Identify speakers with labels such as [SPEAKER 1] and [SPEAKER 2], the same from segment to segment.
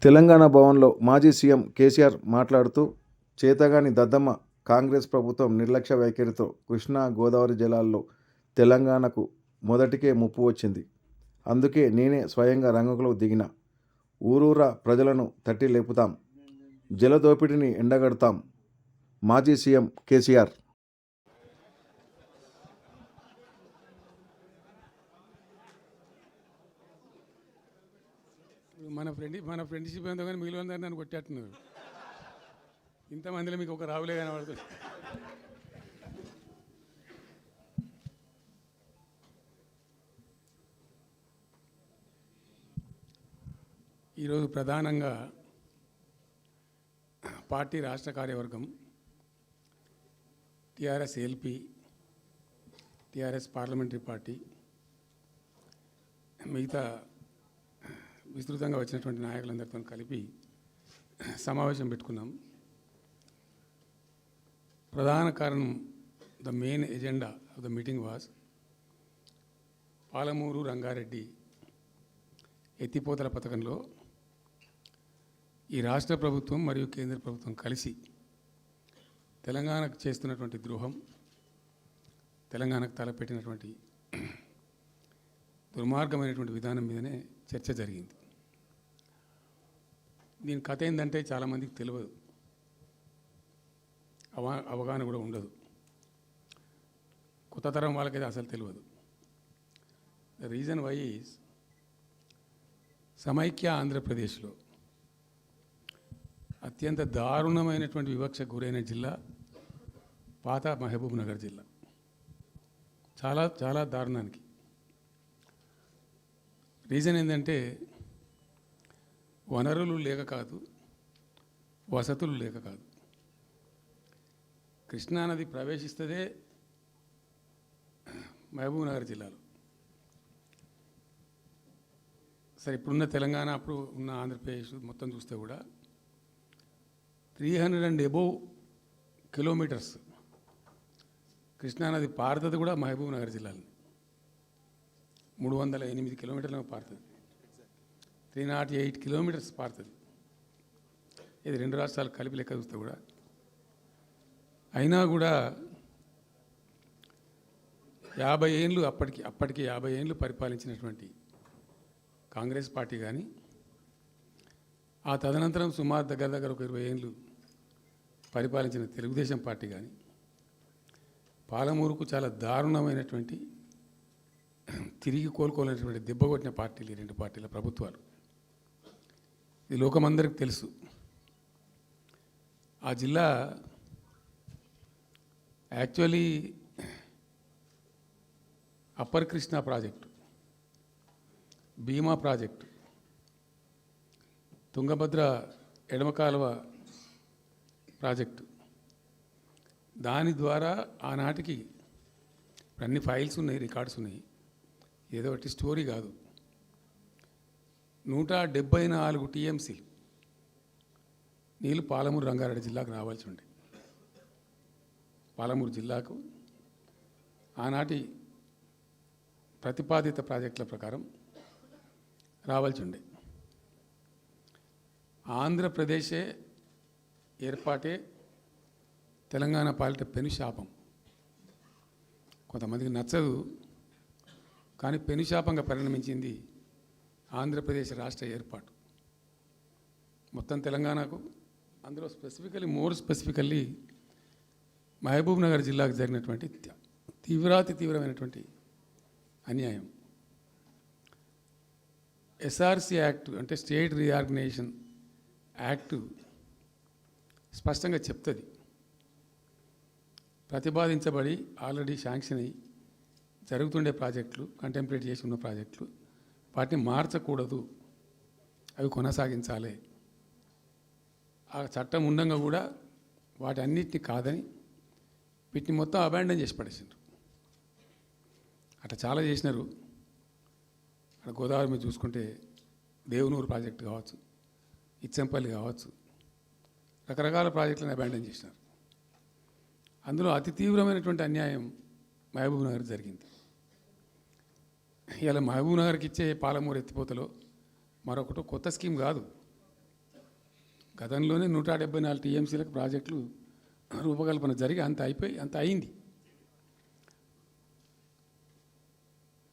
[SPEAKER 1] తెలంగాణ భవన్లో మాజీ సీఎం కేసీఆర్ మాట్లాడుతూ, చేతగాని దద్దమ్మ కాంగ్రెస్ ప్రభుత్వం నిర్లక్ష్య వైఖరితో కృష్ణా గోదావరి జలాల్లో తెలంగాణకు మొదటికే ముప్పు వచ్చింది. అందుకే నేనే స్వయంగా రంగంలో దిగిన. ఊరూరా ప్రజలను తట్టి లేపుతాం, జలదోపిడిని ఎండగడతాం. మాజీ సీఎం కేసీఆర్.
[SPEAKER 2] మన ఫ్రెండ్షిప్ ఎంతో కానీ మిగిలిన నన్ను కొట్టేట్టున్నారు. ఇంతమందిలో మీకు ఒక రావులే కనబడుతుంది. ఈరోజు ప్రధానంగా పార్టీ రాష్ట్ర కార్యవర్గం, TRS LP, TRS parliamentary party, మిగతా విస్తృతంగా వచ్చినటువంటి నాయకులందరితో కలిపి సమావేశం పెట్టుకున్నాం. ప్రధాన కారణం, the main agenda of the meeting was Palamuru Rangareddy ఎత్తిపోతల పథకంలో ఈ రాష్ట్ర ప్రభుత్వం మరియు కేంద్ర ప్రభుత్వం కలిసి తెలంగాణకు చేస్తున్నటువంటి ద్రోహం, తెలంగాణకు తలపెట్టినటువంటి దుర్మార్గమైనటువంటి విధానం మీదనే చర్చ జరిగింది. దీని కథ ఏంటంటే చాలామందికి తెలియదు, అవగాహన కూడా ఉండదు. కొత్త తరం వాళ్ళకైతే అసలు తెలియదు. ద రీజన్ వై ఈజ్, సమైక్య ఆంధ్రప్రదేశ్లో అత్యంత దారుణమైనటువంటి వివక్షకు గురైన జిల్లా పాత మహబూబ్ నగర్ జిల్లా. చాలా చాలా దారుణానికి. రీజన్ ఏంటంటే వనరులు లేక కాదు, వసతులు లేక కాదు. కృష్ణానది ప్రవేశిస్తుందే మహబూబ్ నగర్ జిల్లాలో. సరే, ఇప్పుడున్న తెలంగాణ, అప్పుడు ఉన్న ఆంధ్రప్రదేశ్ మొత్తం చూస్తే కూడా 300 and above కిలోమీటర్స్ కృష్ణానది పారుతుంది కూడా మహబూబ్ నగర్ జిల్లాలో. 308 కిలోమీటర్లు పారుతుంది, 308 కిలోమీటర్స్ పారుతుంది. ఇది రెండు రాష్ట్రాలు కలిపి లెక్క చూస్తే కూడా. అయినా కూడా 50 ఏళ్ళు అప్పటికి 50 ఏళ్ళు పరిపాలించినటువంటి కాంగ్రెస్ పార్టీ కానీ, ఆ తదనంతరం సుమారు దగ్గర ఒక 20 ఏళ్ళు పరిపాలించిన తెలుగుదేశం పార్టీ కానీ, పాలమూరుకు చాలా దారుణమైనటువంటి, తిరిగి కోలుకోలేనటువంటి దెబ్బ కొట్టిన పార్టీలు ఈ రెండు పార్టీల ప్రభుత్వాలు. ఇది లోకమందరికి తెలుసు. ఆ జిల్లా యాక్చువల్లీ అప్పర్ కృష్ణా ప్రాజెక్టు, భీమా ప్రాజెక్టు, తుంగభద్ర ఎడమ కాలువ ప్రాజెక్టు, దాని ద్వారా ఆనాటికి అన్ని ఫైల్స్ ఉన్నాయి, రికార్డ్స్ ఉన్నాయి. ఏదో ఒకటి స్టోరీ కాదు. 174 టీఎంసీ నీళ్ళు పాలమూరు రంగారెడ్డి జిల్లాకు రావాల్సి ఉండే. పాలమూరు జిల్లాకు ఆనాటి ప్రతిపాదిత ప్రాజెక్టుల ప్రకారం రావాల్సి ఉండే. ఆంధ్రప్రదేశే ఏర్పాటే తెలంగాణ పాలిట పెనుశాపం. కొంతమందికి నచ్చదు, కానీ పెనుశాపంగా పరిణమించింది ఆంధ్రప్రదేశ్ రాష్ట్ర ఏర్పాటు. మొత్తం తెలంగాణకు, అందులో మోర్ స్పెసిఫికల్లీ మహబూబ్ నగర్ జిల్లాకు జరిగినటువంటి తీవ్రమైనటువంటి అన్యాయం. ఎస్ఆర్సి యాక్ట్ అంటే స్టేట్ రీఆర్గనైజేషన్ యాక్టు స్పష్టంగా చెప్తుంది, ప్రతిపాదించబడి ఆల్రెడీ శాంక్షన్ అయ్యి జరుగుతుండే ప్రాజెక్టులు, కంటెంప్లేట్ చేసి ఉన్న ప్రాజెక్టులు, వాటిని మార్చకూడదు, అవి కొనసాగించాలి. ఆ చట్టం ఉండగా కూడా వాటి అన్నిటిని కాదని వీటిని మొత్తం అబాండన్ చేసి పడేసినారు. అట్లా చాలా చేసినారు. అక్కడ గోదావరి మీద చూసుకుంటే దేవునూరు ప్రాజెక్టు కావచ్చు, ఇచ్చంపల్లి కావచ్చు, రకరకాల ప్రాజెక్టులను అబాండన్ చేసినారు. అందులో అతి తీవ్రమైనటువంటి అన్యాయం మహబూబ్ నగర్ జరిగింది. ఇలా మహబూబ్ నగర్కి ఇచ్చే పాలమూరు ఎత్తిపోతలో మరొకటి కొత్త స్కీమ్ కాదు. గతంలోనే 174 టీఎంసీలకు ప్రాజెక్టులు రూపకల్పన జరిగి అంత అయిపోయి అంత అయింది.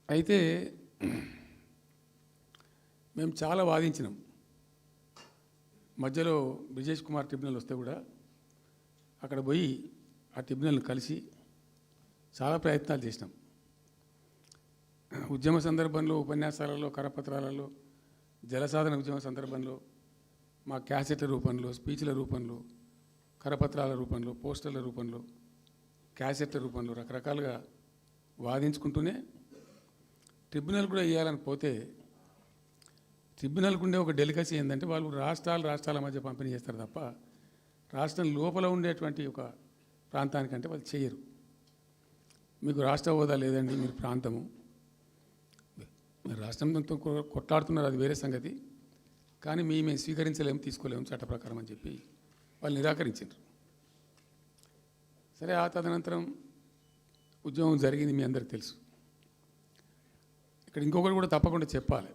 [SPEAKER 2] అయితే మేము చాలా వాదించినాం. మధ్యలో బ్రిజేష్ కుమార్ ట్రిబ్యునల్ వస్తే కూడా అక్కడ పోయి ఆ ట్రిబ్యునల్ని కలిసి చాలా ప్రయత్నాలు చేసినాం. ఉద్యమ సందర్భంలో, ఉపన్యాసాలలో, కరపత్రాలలో, జలసాధన ఉద్యమ సందర్భంలో, మా క్యాసెట్ల రూపంలో, స్పీచ్ల రూపంలో, కరపత్రాల రూపంలో, పోస్టర్ల రూపంలో, క్యాసెట్ల రూపంలో రకరకాలుగా వాదించుకుంటూనే ట్రిబ్యునల్ కూడా వేయాలని పోతే ట్రిబ్యునల్కు ఉండే ఒక డెలికసీ ఏంటంటే వాళ్ళు రాష్ట్రాల మధ్య పంపిణీ చేస్తారు తప్ప రాష్ట్రం లోపల ఉండేటువంటి ఒక ప్రాంతానికంటే వాళ్ళు చేయరు. మీకు రాష్ట్ర హోదా లేదండి, మీరు ప్రాంతము, మీరు రాష్ట్రంతో కొట్లాడుతున్నారు, అది వేరే సంగతి, కానీ మేము స్వీకరించలేము, తీసుకోలేము చట్ట ప్రకారం అని చెప్పి వాళ్ళు నిరాకరించారు. సరే, ఆ తదనంతరం ఉద్యమం జరిగింది, మీ అందరికి తెలుసు. ఇక్కడ ఇంకొకటి కూడా తప్పకుండా చెప్పాలి.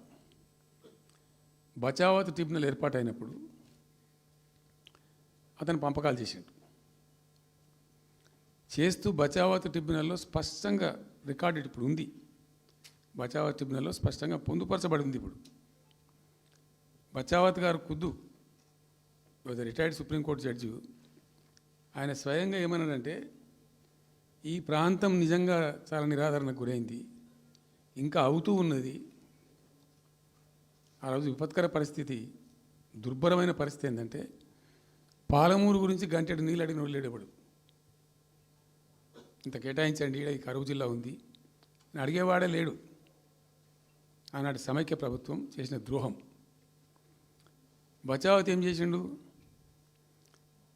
[SPEAKER 2] బచావత్ ట్రిబ్యునల్ ఏర్పాటైనప్పుడు అతను పంపకాలు చేస్తూ బచావత్ ట్రిబ్యునల్లో స్పష్టంగా రికార్డు ఇప్పుడు ఉంది. బచావత్ ట్రిబ్యునల్లో స్పష్టంగా పొందుపరచబడి ఉంది. ఇప్పుడు బచావత్ గారు ఖుద్దు రిటైర్డ్ సుప్రీంకోర్టు జడ్జి, ఆయన స్వయంగా ఏమన్నాడంటే ఈ ప్రాంతం నిజంగా చాలా నిరాదరణకు గురైంది, ఇంకా అవుతూ ఉన్నది. ఆ రోజు విపత్కర పరిస్థితి, దుర్భరమైన పరిస్థితి ఏంటంటే పాలమూరు గురించి గంటెడు నీళ్ళు అడిగిన వెళ్ళేటప్పుడు ఇంత కేటాయించండి, ఈ కరువు జిల్లా ఉంది అని అడిగేవాడే లేడు. ఆనాటి సమైక్య ప్రభుత్వం చేసిన ద్రోహం. బచావత్ ఏం చేసిండు,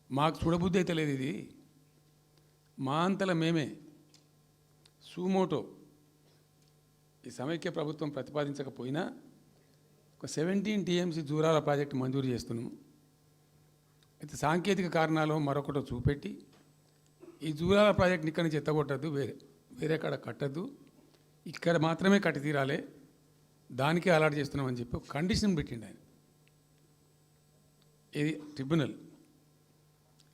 [SPEAKER 2] మాకు చూడబుద్ధి అయితే లేదు, ఇది మా అంతల మేమే సూమోటో ఈ సమైక్య ప్రభుత్వం ప్రతిపాదించకపోయినా ఒక 17 టీఎంసీ జూరాల ప్రాజెక్టు మంజూరు చేస్తున్నాము. అయితే సాంకేతిక కారణాలు మరొకటో చూపెట్టి ఈ జూరాల ప్రాజెక్టుని ఇక్కడి నుంచి ఎత్తగొట్టద్దు, వేరే కాడ కట్టద్దు, ఇక్కడ మాత్రమే కట్టి తీరాలి, దానికే అలాట్ చేస్తున్నామని చెప్పి ఒక కండిషన్ పెట్టిండు ఆయన. ఇది ట్రిబ్యునల్.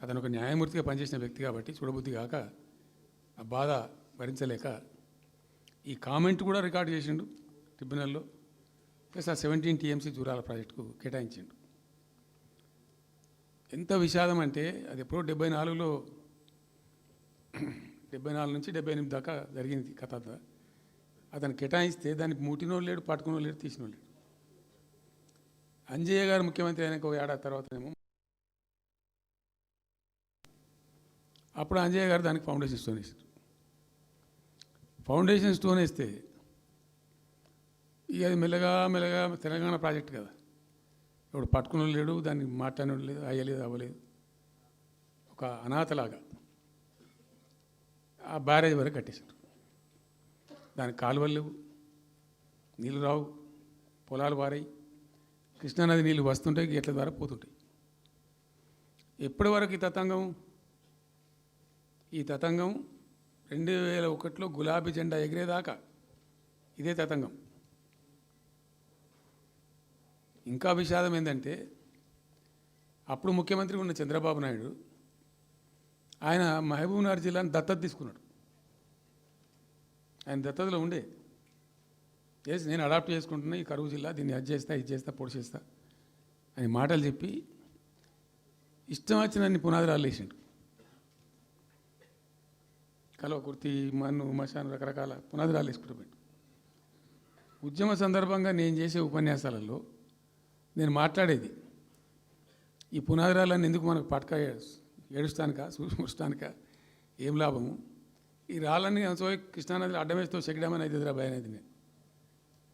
[SPEAKER 2] అతను ఒక న్యాయమూర్తిగా పనిచేసిన వ్యక్తి కాబట్టి చూడబుద్ధి కాక ఆ బాధ భరించలేక ఈ కామెంట్ కూడా రికార్డు చేసిండు ట్రిబ్యునల్లో. ప్లస్ ఆ 17 టీఎంసీ జూరాల ప్రాజెక్టుకు కేటాయించిండు. ఎంత విషాదం అంటే అది ఎప్పుడో 74లో 74 నుంచి 78 దాకా జరిగింది కథ. అతను కేటాయిస్తే దానికి ముట్టినోడు లేడు, పట్టుకునోడు లేడు, తీసినోడు లేడు. అంజయ్య గారు ముఖ్యమంత్రి అయినాక ఒక ఏడాది తర్వాతనేమో అప్పుడు అంజయ్య గారు దానికి ఫౌండేషన్ స్టోన్ వేసారు. ఫౌండేషన్ స్టోన్ వేస్తే ఇక అది మెల్లగా తెలంగాణ ప్రాజెక్ట్ కదా, ఇప్పుడు పట్టుకునోడు లేడు, దాన్ని మాట్లాడినోడు లేదు, అయ్యలేదు, అవ్వలేదు, ఒక అనాథలాగా ఆ బ్యారేజ్ వరకు కట్టేశారు. దానికి కాలువలు లేవు, నీళ్ళు రావు, పొలాలు పారాయి, కృష్ణానది నీళ్ళు వస్తుంటాయి, గేట్ల ద్వారా పోతుంటాయి. ఎప్పటి వరకు ఈ తతంగం 2001లో గులాబీ జెండా ఎగిరేదాకా ఇదే తతంగం. ఇంకా విషాదం ఏంటంటే అప్పుడు ముఖ్యమంత్రి ఉన్న చంద్రబాబు నాయుడు ఆయన మహబూబ్నగర్ జిల్లాను దత్తత తీసుకున్నాడు. ఆయన దత్తతలో ఉండే నేను అడాప్ట్ చేసుకుంటున్నా ఈ కరువు జిల్లా, దీన్ని అది చేస్తా, ఇది చేస్తా, పొడి చేస్తా అని మాటలు చెప్పి ఇష్టం వచ్చినన్ని పునాదురాలు వేసిండు. కలవకుర్తి, మన్ను, మశాను, రకరకాల పునాదురాలు వేసుకుంటూ పోయిండు. ఉద్యమ సందర్భంగా నేను చేసే ఉపన్యాసాలలో నేను మాట్లాడేది ఈ పునాదురాలన్నీ ఎందుకు మనకు పట్క ఏడుస్తానికా, చూస్తానికా, ఏం లాభము, ఈ రాళ్ళని కృష్ణానదిలో అడ్డమేస్తూ చెక్కడమని అయితే భయం అనేది నేను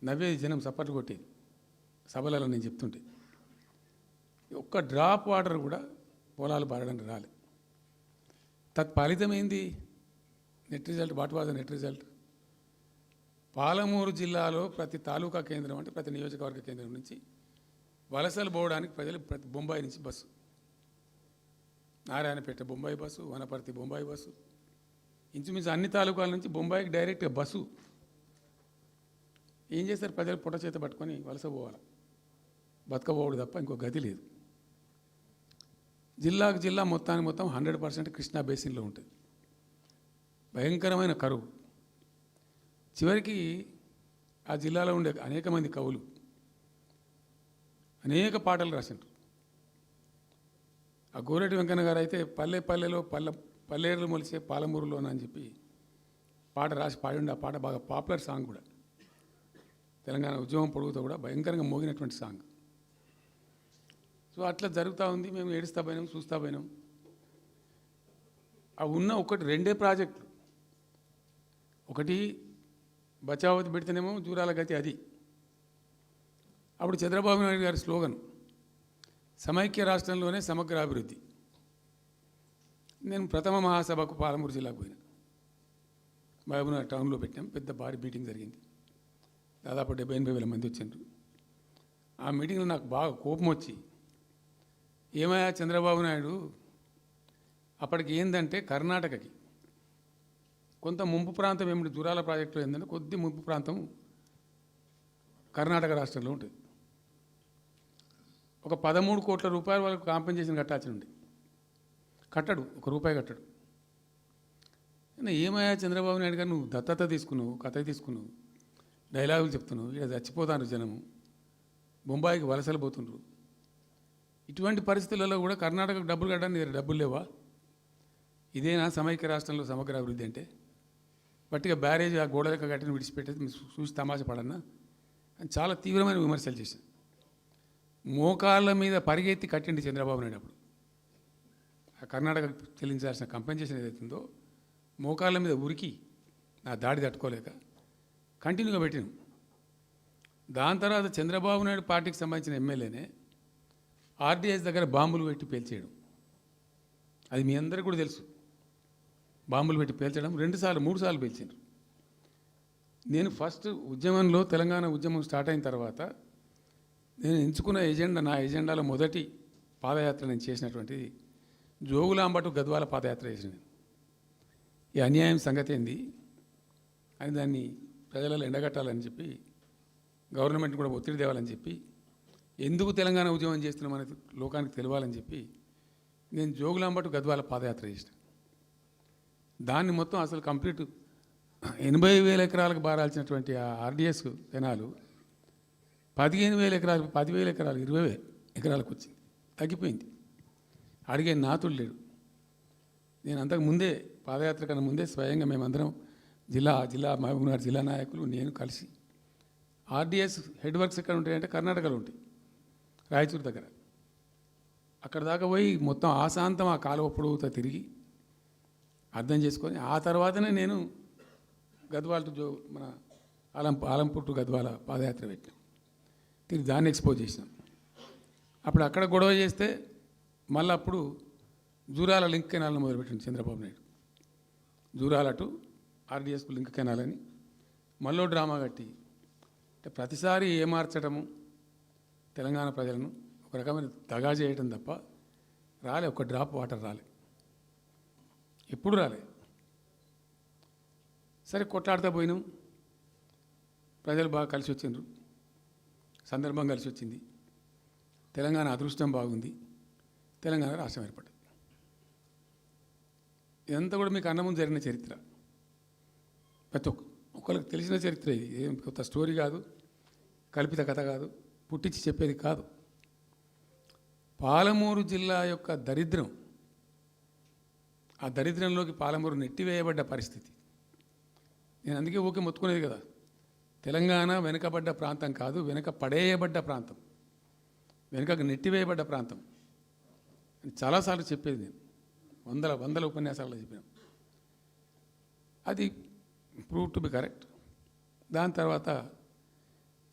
[SPEAKER 2] నవ్వేది, జనం సప్పట్లు కొట్టేది సభలలో నేను చెప్తుంటే. ఒక్క డ్రాప్ వాటర్ కూడా పొలాలు పారడానికి రాలే. తత్ఫలితమైంది net result. What was the net result? Palamuru జిల్లాలో ప్రతి తాలూకా కేంద్రం అంటే ప్రతి నియోజకవర్గ కేంద్రం నుంచి వలసలు పోవడానికి ప్రజలు ప్రతి బొంబాయి నుంచి bus, Narayanpet Bombay bus, Wanaparthy Bombay bus, ఇంచుమించు అన్ని తాలూకాల నుంచి బొంబాయికి డైరెక్ట్గా బస్సు. ఏం చేస్తారు ప్రజలు పొట్ట చేత పట్టుకొని వలస పోవాలి, బతకపోవడం తప్ప ఇంకో గతి లేదు. జిల్లాకు జిల్లా మొత్తానికి మొత్తం 100% కృష్ణా బేసిన్లో ఉంటుంది. భయంకరమైన కరువు. చివరికి ఆ జిల్లాలో ఉండే అనేక మంది కవులు అనేక పాటలు రాసిండ్రు. ఆ గోరెటి వెంకన్న గారు అయితే పల్లె పల్లెలో పల్లెర్లు మొలిసే పాలమూరులోన అని చెప్పి పాట రాసి పాడిండి. ఆ పాట బాగా పాపులర్ సాంగ్ కూడా, తెలంగాణ ఉద్యమం పొడుగుతో కూడా భయంకరంగా మోగినటువంటి సాంగ్. సో అట్లా జరుగుతూ ఉంది. మేము ఏడుస్తా పోయినాం, చూస్తూ పోయినాం. ఆ ఉన్న ఒకటి రెండే ప్రాజెక్టులు, ఒకటి బచావతి పెడితేనేమో జూరాల గతి అది. అప్పుడు చంద్రబాబు నాయుడు గారి స్లోగన్ సమైక్య రాష్ట్రంలోనే సమగ్ర అభివృద్ధి. నేను ప్రథమ మహాసభకు పాలమూరు జిల్లాకు పోయినా. మహబూబ్నగర్ టౌన్లో పెట్టాం. పెద్ద భారీ మీటింగ్ జరిగింది. దాదాపు 70-80 మంది వచ్చిండ్రు. ఆ మీటింగ్లో నాకు బాగా కోపం వచ్చి, ఏమయ్యా చంద్రబాబు నాయుడు, అప్పటికి ఏందంటే కర్ణాటకకి కొంత ముంపు ప్రాంతం ఏమిటి, జూరాల ప్రాజెక్టులో ఏంటంటే కొద్ది ముంపు ప్రాంతం కర్ణాటక రాష్ట్రంలో ఉంటుంది. ఒక 13 కోట్ల రూపాయలు వాళ్ళకు కాంపెన్సేషన్ కట్టాల్సి ఉండే. కట్టడు, ₹1 కట్టడు. ఏమయ్యా చంద్రబాబు నాయుడు గారు, నువ్వు దత్తత తీసుకున్నావు, కథ తీసుకున్నావు, డైలాగులు చెప్తున్నావు, ఇక్కడ చచ్చిపోతాను జనము, బొంబాయికి వలసలు పోతుండ్రు. ఇటువంటి పరిస్థితులలో కూడా కర్ణాటకకు డబ్బులు కట్టడానికి డబ్బులు లేవా? ఇదేనా సమైక్య రాష్ట్రంలో సమగ్ర అభివృద్ధి అంటే? బట్టిగా బ్యారేజ్ ఆ గోడలకు కట్టిన విడిచిపెట్టేది చూసి తమాషా పడన్నా అని చాలా తీవ్రమైన విమర్శలు చేశాను. మోకాళ్ళ మీద పరిగెత్తి కట్టిండి చంద్రబాబు నాయుడు. అప్పుడు ఆ కర్ణాటక చెల్లించాల్సిన కంపెన్సేషన్ ఏదైతుందో మోకాళ్ళ మీద ఉరికి నా దాడి తట్టుకోలేక కంటిన్యూగా పెట్టినాం. దాని తర్వాత చంద్రబాబు నాయుడు పార్టీకి సంబంధించిన ఎమ్మెల్యేనే ఆర్డీఎస్ దగ్గర బాంబులు పెట్టి పేల్చేయడం, అది మీ అందరికీ కూడా తెలుసు. బాంబులు పెట్టి పేల్చడం 2 సార్లు 3 సార్లు పేల్చారు. నేను ఫస్ట్ ఉద్యమంలో, తెలంగాణ ఉద్యమం స్టార్ట్ అయిన తర్వాత నేను ఎంచుకున్న ఎజెండా, నా ఎజెండాలో మొదటి పాదయాత్ర నేను చేసినటువంటిది జోగులాంబ టు గద్వాల పాదయాత్ర చేసిన. ఈ అన్యాయం సంగతి ఏంది అని దాన్ని ప్రజలలో ఎండగట్టాలని చెప్పి, గవర్నమెంట్ కూడా ఒత్తిడి తేవాలని చెప్పి, ఎందుకు తెలంగాణ ఉద్యమం చేస్తున్నామనేది లోకానికి తెలియాలని చెప్పి నేను జోగులాంబ టు గద్వాల పాదయాత్ర చేసిన. దాన్ని మొత్తం అసలు కంప్లీట్ 80,000 ఎకరాలకు బారాల్సినటువంటి ఆ ఆర్డీఎస్ కెనాలు 15,000 ఎకరాలకు, 10,000 ఎకరాలు, 20,000 ఎకరాలకు వచ్చింది, తగ్గిపోయింది. అడిగే నాతుడు లేడు. నేను అంతకు ముందే, పాదయాత్ర కన్నా ముందే స్వయంగా మేమందరం జిల్లా మహబూబ్నగర్ జిల్లా నాయకులు నేను కలిసి, ఆర్డీఎస్ హెడ్ వర్క్స్ ఎక్కడ ఉంటాయంటే కర్ణాటకలో ఉంటాయి, రాయచూరు దగ్గర. అక్కడ దాకా పోయి మొత్తం ఆశాంతం ఆ కాలువ పొడవుతో తిరిగి అర్థం చేసుకొని, ఆ తర్వాతనే నేను గద్వాల టు మన ఆలంపూర్ టు గద్వాల పాదయాత్ర పెట్టినాం. తిరిగి దాన్ని ఎక్స్పోజ్ చేసినాం. అప్పుడు అక్కడ గొడవ చేస్తే మళ్ళీ అప్పుడు జూరాల లింక్ కెనాల్ని మొదలుపెట్టింది చంద్రబాబు నాయుడు. జూరాల టు ఆర్డీఎస్కు లింక్ కెనాల్ అని మళ్ళీ డ్రామా కట్టి, అంటే ప్రతిసారి ఏమార్చడము, తెలంగాణ ప్రజలను ఒక రకమైన దగా చేయటం తప్ప రాలే, ఒక డ్రాప్ వాటర్ రాలే, ఎప్పుడు రాలే. సరే కొట్లాడుతూ పోయినాం. ప్రజలు బాగా కలిసి వచ్చిండ్రు, సందర్భం కలిసి వచ్చింది, తెలంగాణ అదృష్టం బాగుంది, తెలంగాణ రాష్ట్రం ఏర్పడింది. ఇదంతా కూడా మీకు అన్నముందు జరిగిన చరిత్ర, ప్రతి ఒక్కరికి తెలిసిన చరిత్ర. ఇది ఏం కొత్త స్టోరీ కాదు, కల్పిత కథ కాదు, పుట్టించి చెప్పేది కాదు. పాలమూరు జిల్లా యొక్క దరిద్రం, ఆ దరిద్రంలోకి పాలమూరు నెట్టివేయబడ్డ పరిస్థితి. నేను అందుకే ఊకే మొత్తుకునేది కదా, తెలంగాణ వెనుకబడ్డ ప్రాంతం కాదు, వెనుక పడేయబడ్డ ప్రాంతం, వెనుకకు నెట్టివేయబడ్డ ప్రాంతం అని చాలాసార్లు చెప్పేది. నేను వందల ఉపన్యాసాల్లో చెప్పినాం. అది ప్రూవ్ టు బి కరెక్ట్. దాని తర్వాత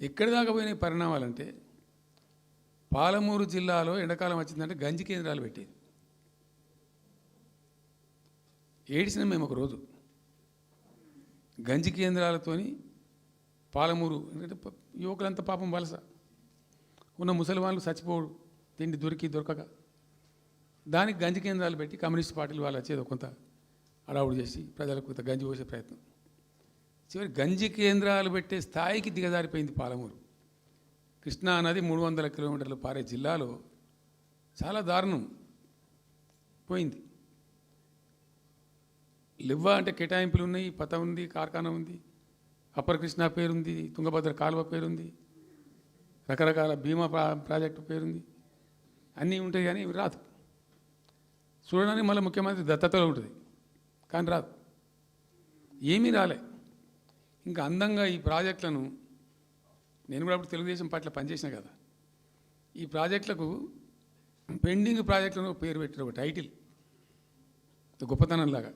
[SPEAKER 2] ఎక్కడి దాకా పోయిన పరిణామాలంటే, పాలమూరు జిల్లాలో ఎండాకాలం వచ్చిందంటే గంజి కేంద్రాలు పెట్టేది. ఏడిసినాం మేము ఒకరోజు. గంజి కేంద్రాలతోని పాలమూరు, ఎందుకంటే యువకులంతా పాపం వలస ఉన్న, ముసలి వాళ్ళు చచ్చిపోడు, తిండి దొరకక, దానికి గంజి కేంద్రాలు పెట్టి కమ్యూనిస్ట్ పార్టీలు వాళ్ళు వచ్చేది కొంత అడావుడు చేసి ప్రజలకు కొంత గంజి పోసే ప్రయత్నం. చివరి గంజి కేంద్రాలు పెట్టే స్థాయికి దిగజారిపోయింది పాలమూరు. కృష్ణా నది 300 కిలోమీటర్లు పారే జిల్లాలో చాలా దారుణం. పోయింది. లివ్వా అంటే కేటాయింపులు ఉన్నాయి, పత ఉంది, కార్ఖానా ఉంది, అప్పర్ కృష్ణా పేరుంది, తుంగభద్ర కాలువ పేరుంది, రకరకాల బీమా ప్రాజెక్టు పేరుంది, అన్నీ ఉంటాయి కానీ ఇవి రాదు. చూడడానికి మళ్ళీ ముఖ్యమంత్రి దత్తతలో ఉంటుంది కానీ రాదు, ఏమీ రాలే. ఇంకా అందంగా ఈ ప్రాజెక్టులను, నేను కూడా అప్పుడు తెలుగుదేశం పార్టీలో పనిచేసిన కదా, ఈ ప్రాజెక్టులకు పెండింగ్ ప్రాజెక్టులను పేరు పెట్టారు, ఒక టైటిల్ గొప్పతనంలాగా.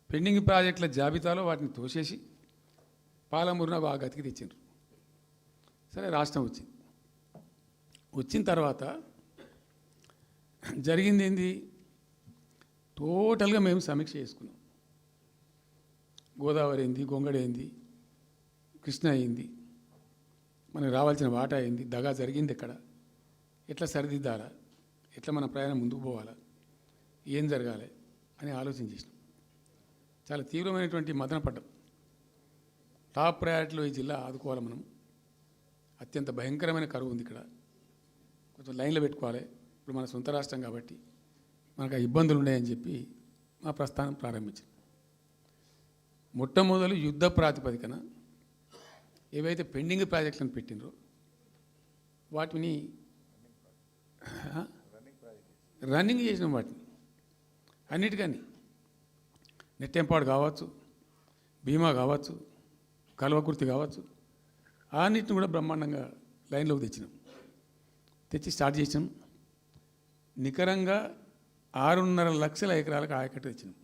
[SPEAKER 2] పెండింగ్ ప్రాజెక్టుల జాబితాలో వాటిని తోసేసి పాలమూరున ఆ గతికి తెచ్చిండ్రు. సరే, రాష్ట్రం వచ్చింది. వచ్చిన తర్వాత జరిగింది ఏంది, టోటల్గా మేము సమీక్ష చేసుకున్నాం. గోదావరి ఏంది, గొంగడ ఏంది, కృష్ణ అయింది, మనకు రావాల్సిన వాటా అయింది, దగా జరిగింది ఎక్కడ, ఎట్లా సరిదిద్దాలా, ఎట్లా మన ప్రయాణం ముందుకు పోవాలా, ఏం జరగాలి అని ఆలోచన చేసినాం. చాలా తీవ్రమైనటువంటి మదన పడ్డం. టాప్ ప్రయారిటీలో ఈ జిల్లా ఆదుకోవాలి మనం. అత్యంత భయంకరమైన కరువు ఉంది ఇక్కడ, కొంచెం లైన్లో పెట్టుకోవాలి. ఇప్పుడు మన సొంత రాష్ట్రం కాబట్టి మనకు ఆ ఇబ్బందులు ఉన్నాయని చెప్పి మా ప్రస్థానం ప్రారంభించాం. మొట్టమొదలు యుద్ధ ప్రాతిపదికన ఏవైతే పెండింగ్ ప్రాజెక్టులను పెట్టినరో వాటిని రన్నింగ్ చేసినాం. వాటిని అన్నిటికన్నీ నెట్టెంపాడు కావచ్చు, భీమా కావచ్చు, కల్వకుర్తి కావచ్చు, అన్నిటిని కూడా బ్రహ్మాండంగా లైన్లోకి తెచ్చినాం. తెచ్చి స్టార్ట్ చేసినాం. నికరంగా 6.5 లక్షల ఎకరాలకు ఆయకట్టు తెచ్చినాం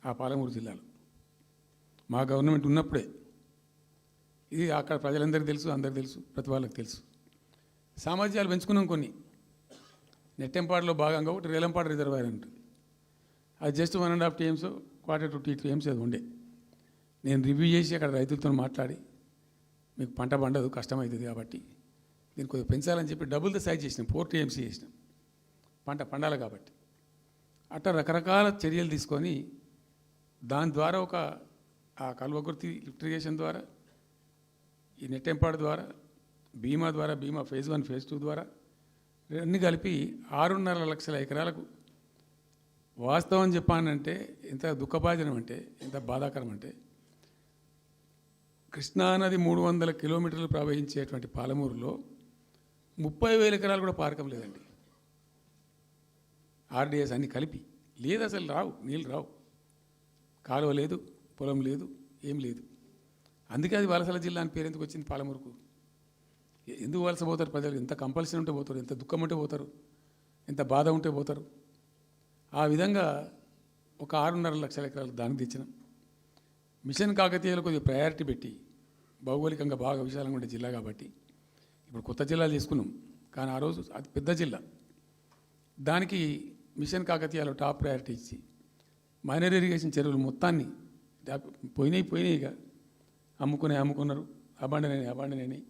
[SPEAKER 2] ఆ పాలమూరు జిల్లాలో. మా గవర్నమెంట్ ఉన్నప్పుడే. ఇది అక్కడ ప్రజలందరికీ తెలుసు, అందరికీ తెలుసు, ప్రతి వాళ్ళకి తెలుసు. సామర్థ్యాలు పెంచుకున్నాం కొన్ని. నెట్టెంపాడులో భాగంగా ఒకటి రేలంపాడు రిజర్వాయర్ ఉంటుంది. అది జస్ట్ 1.5 TMs, 1/4 to 2 TMs అది ఉండే. నేను రివ్యూ చేసి అక్కడ రైతులతో మాట్లాడి, మీకు పంట పండదు, కష్టమవుతుంది కాబట్టి దీన్ని కొద్దిగా పెంచాలని చెప్పి డబుల్ ద సైజ్ చేసినాం, 4 TMs చేసినాం, పంట పండాలి కాబట్టి. అట్లా రకరకాల చర్యలు తీసుకొని దాని ద్వారా ఆ కల్వకుర్తి లిఫ్ట్ ఇరిగేషన్ ద్వారా, ఈ నెట్టెంపాడు ద్వారా, బీమా ఫేజ్ 1, ఫేజ్ 2 ద్వారా అన్నీ కలిపి 6.5 లక్షల ఎకరాలకు. వాస్తవం చెప్పానంటే ఎంత దుఃఖభాజనం అంటే, ఎంత బాధాకరం అంటే, కృష్ణానది 300 కిలోమీటర్లు ప్రవహించేటువంటి పాలమూరులో 30,000 ఎకరాలు కూడా పారకం లేదండి. ఆర్డీఎస్ అన్నీ కలిపి లేదు, అసలు రావు, నీళ్ళు రావు, కాలువ లేదు, పొలం లేదు, ఏం లేదు. అందుకే అది వలసల జిల్లా అని పేరు ఎందుకు వచ్చింది పాలమూరుకు? ఎందుకు వలస పోతారు ప్రజలు? ఎంత కంపల్సరీ ఉంటే పోతారు, ఎంత దుఃఖం ఉంటే పోతారు, ఎంత బాధ ఉంటే పోతారు. ఆ విధంగా ఒక 6.5 లక్షల ఎకరాలు దానికి తెచ్చినాం. మిషన్ కాకతీయలో కొద్దిగా ప్రయారిటీ పెట్టి, భౌగోళికంగా బాగా విశాలంగా ఉండే జిల్లా కాబట్టి ఇప్పుడు కొత్త జిల్లాలు తీసుకున్నాం, కానీ ఆ రోజు అది పెద్ద జిల్లా. దానికి మిషన్ కాకతీయలో టాప్ ప్రయారిటీ ఇచ్చి మైనర్ ఇరిగేషన్ చెరువులు మొత్తాన్ని పోయినాయిగా అమ్ముకున్నారు, అబాండనైనాయి.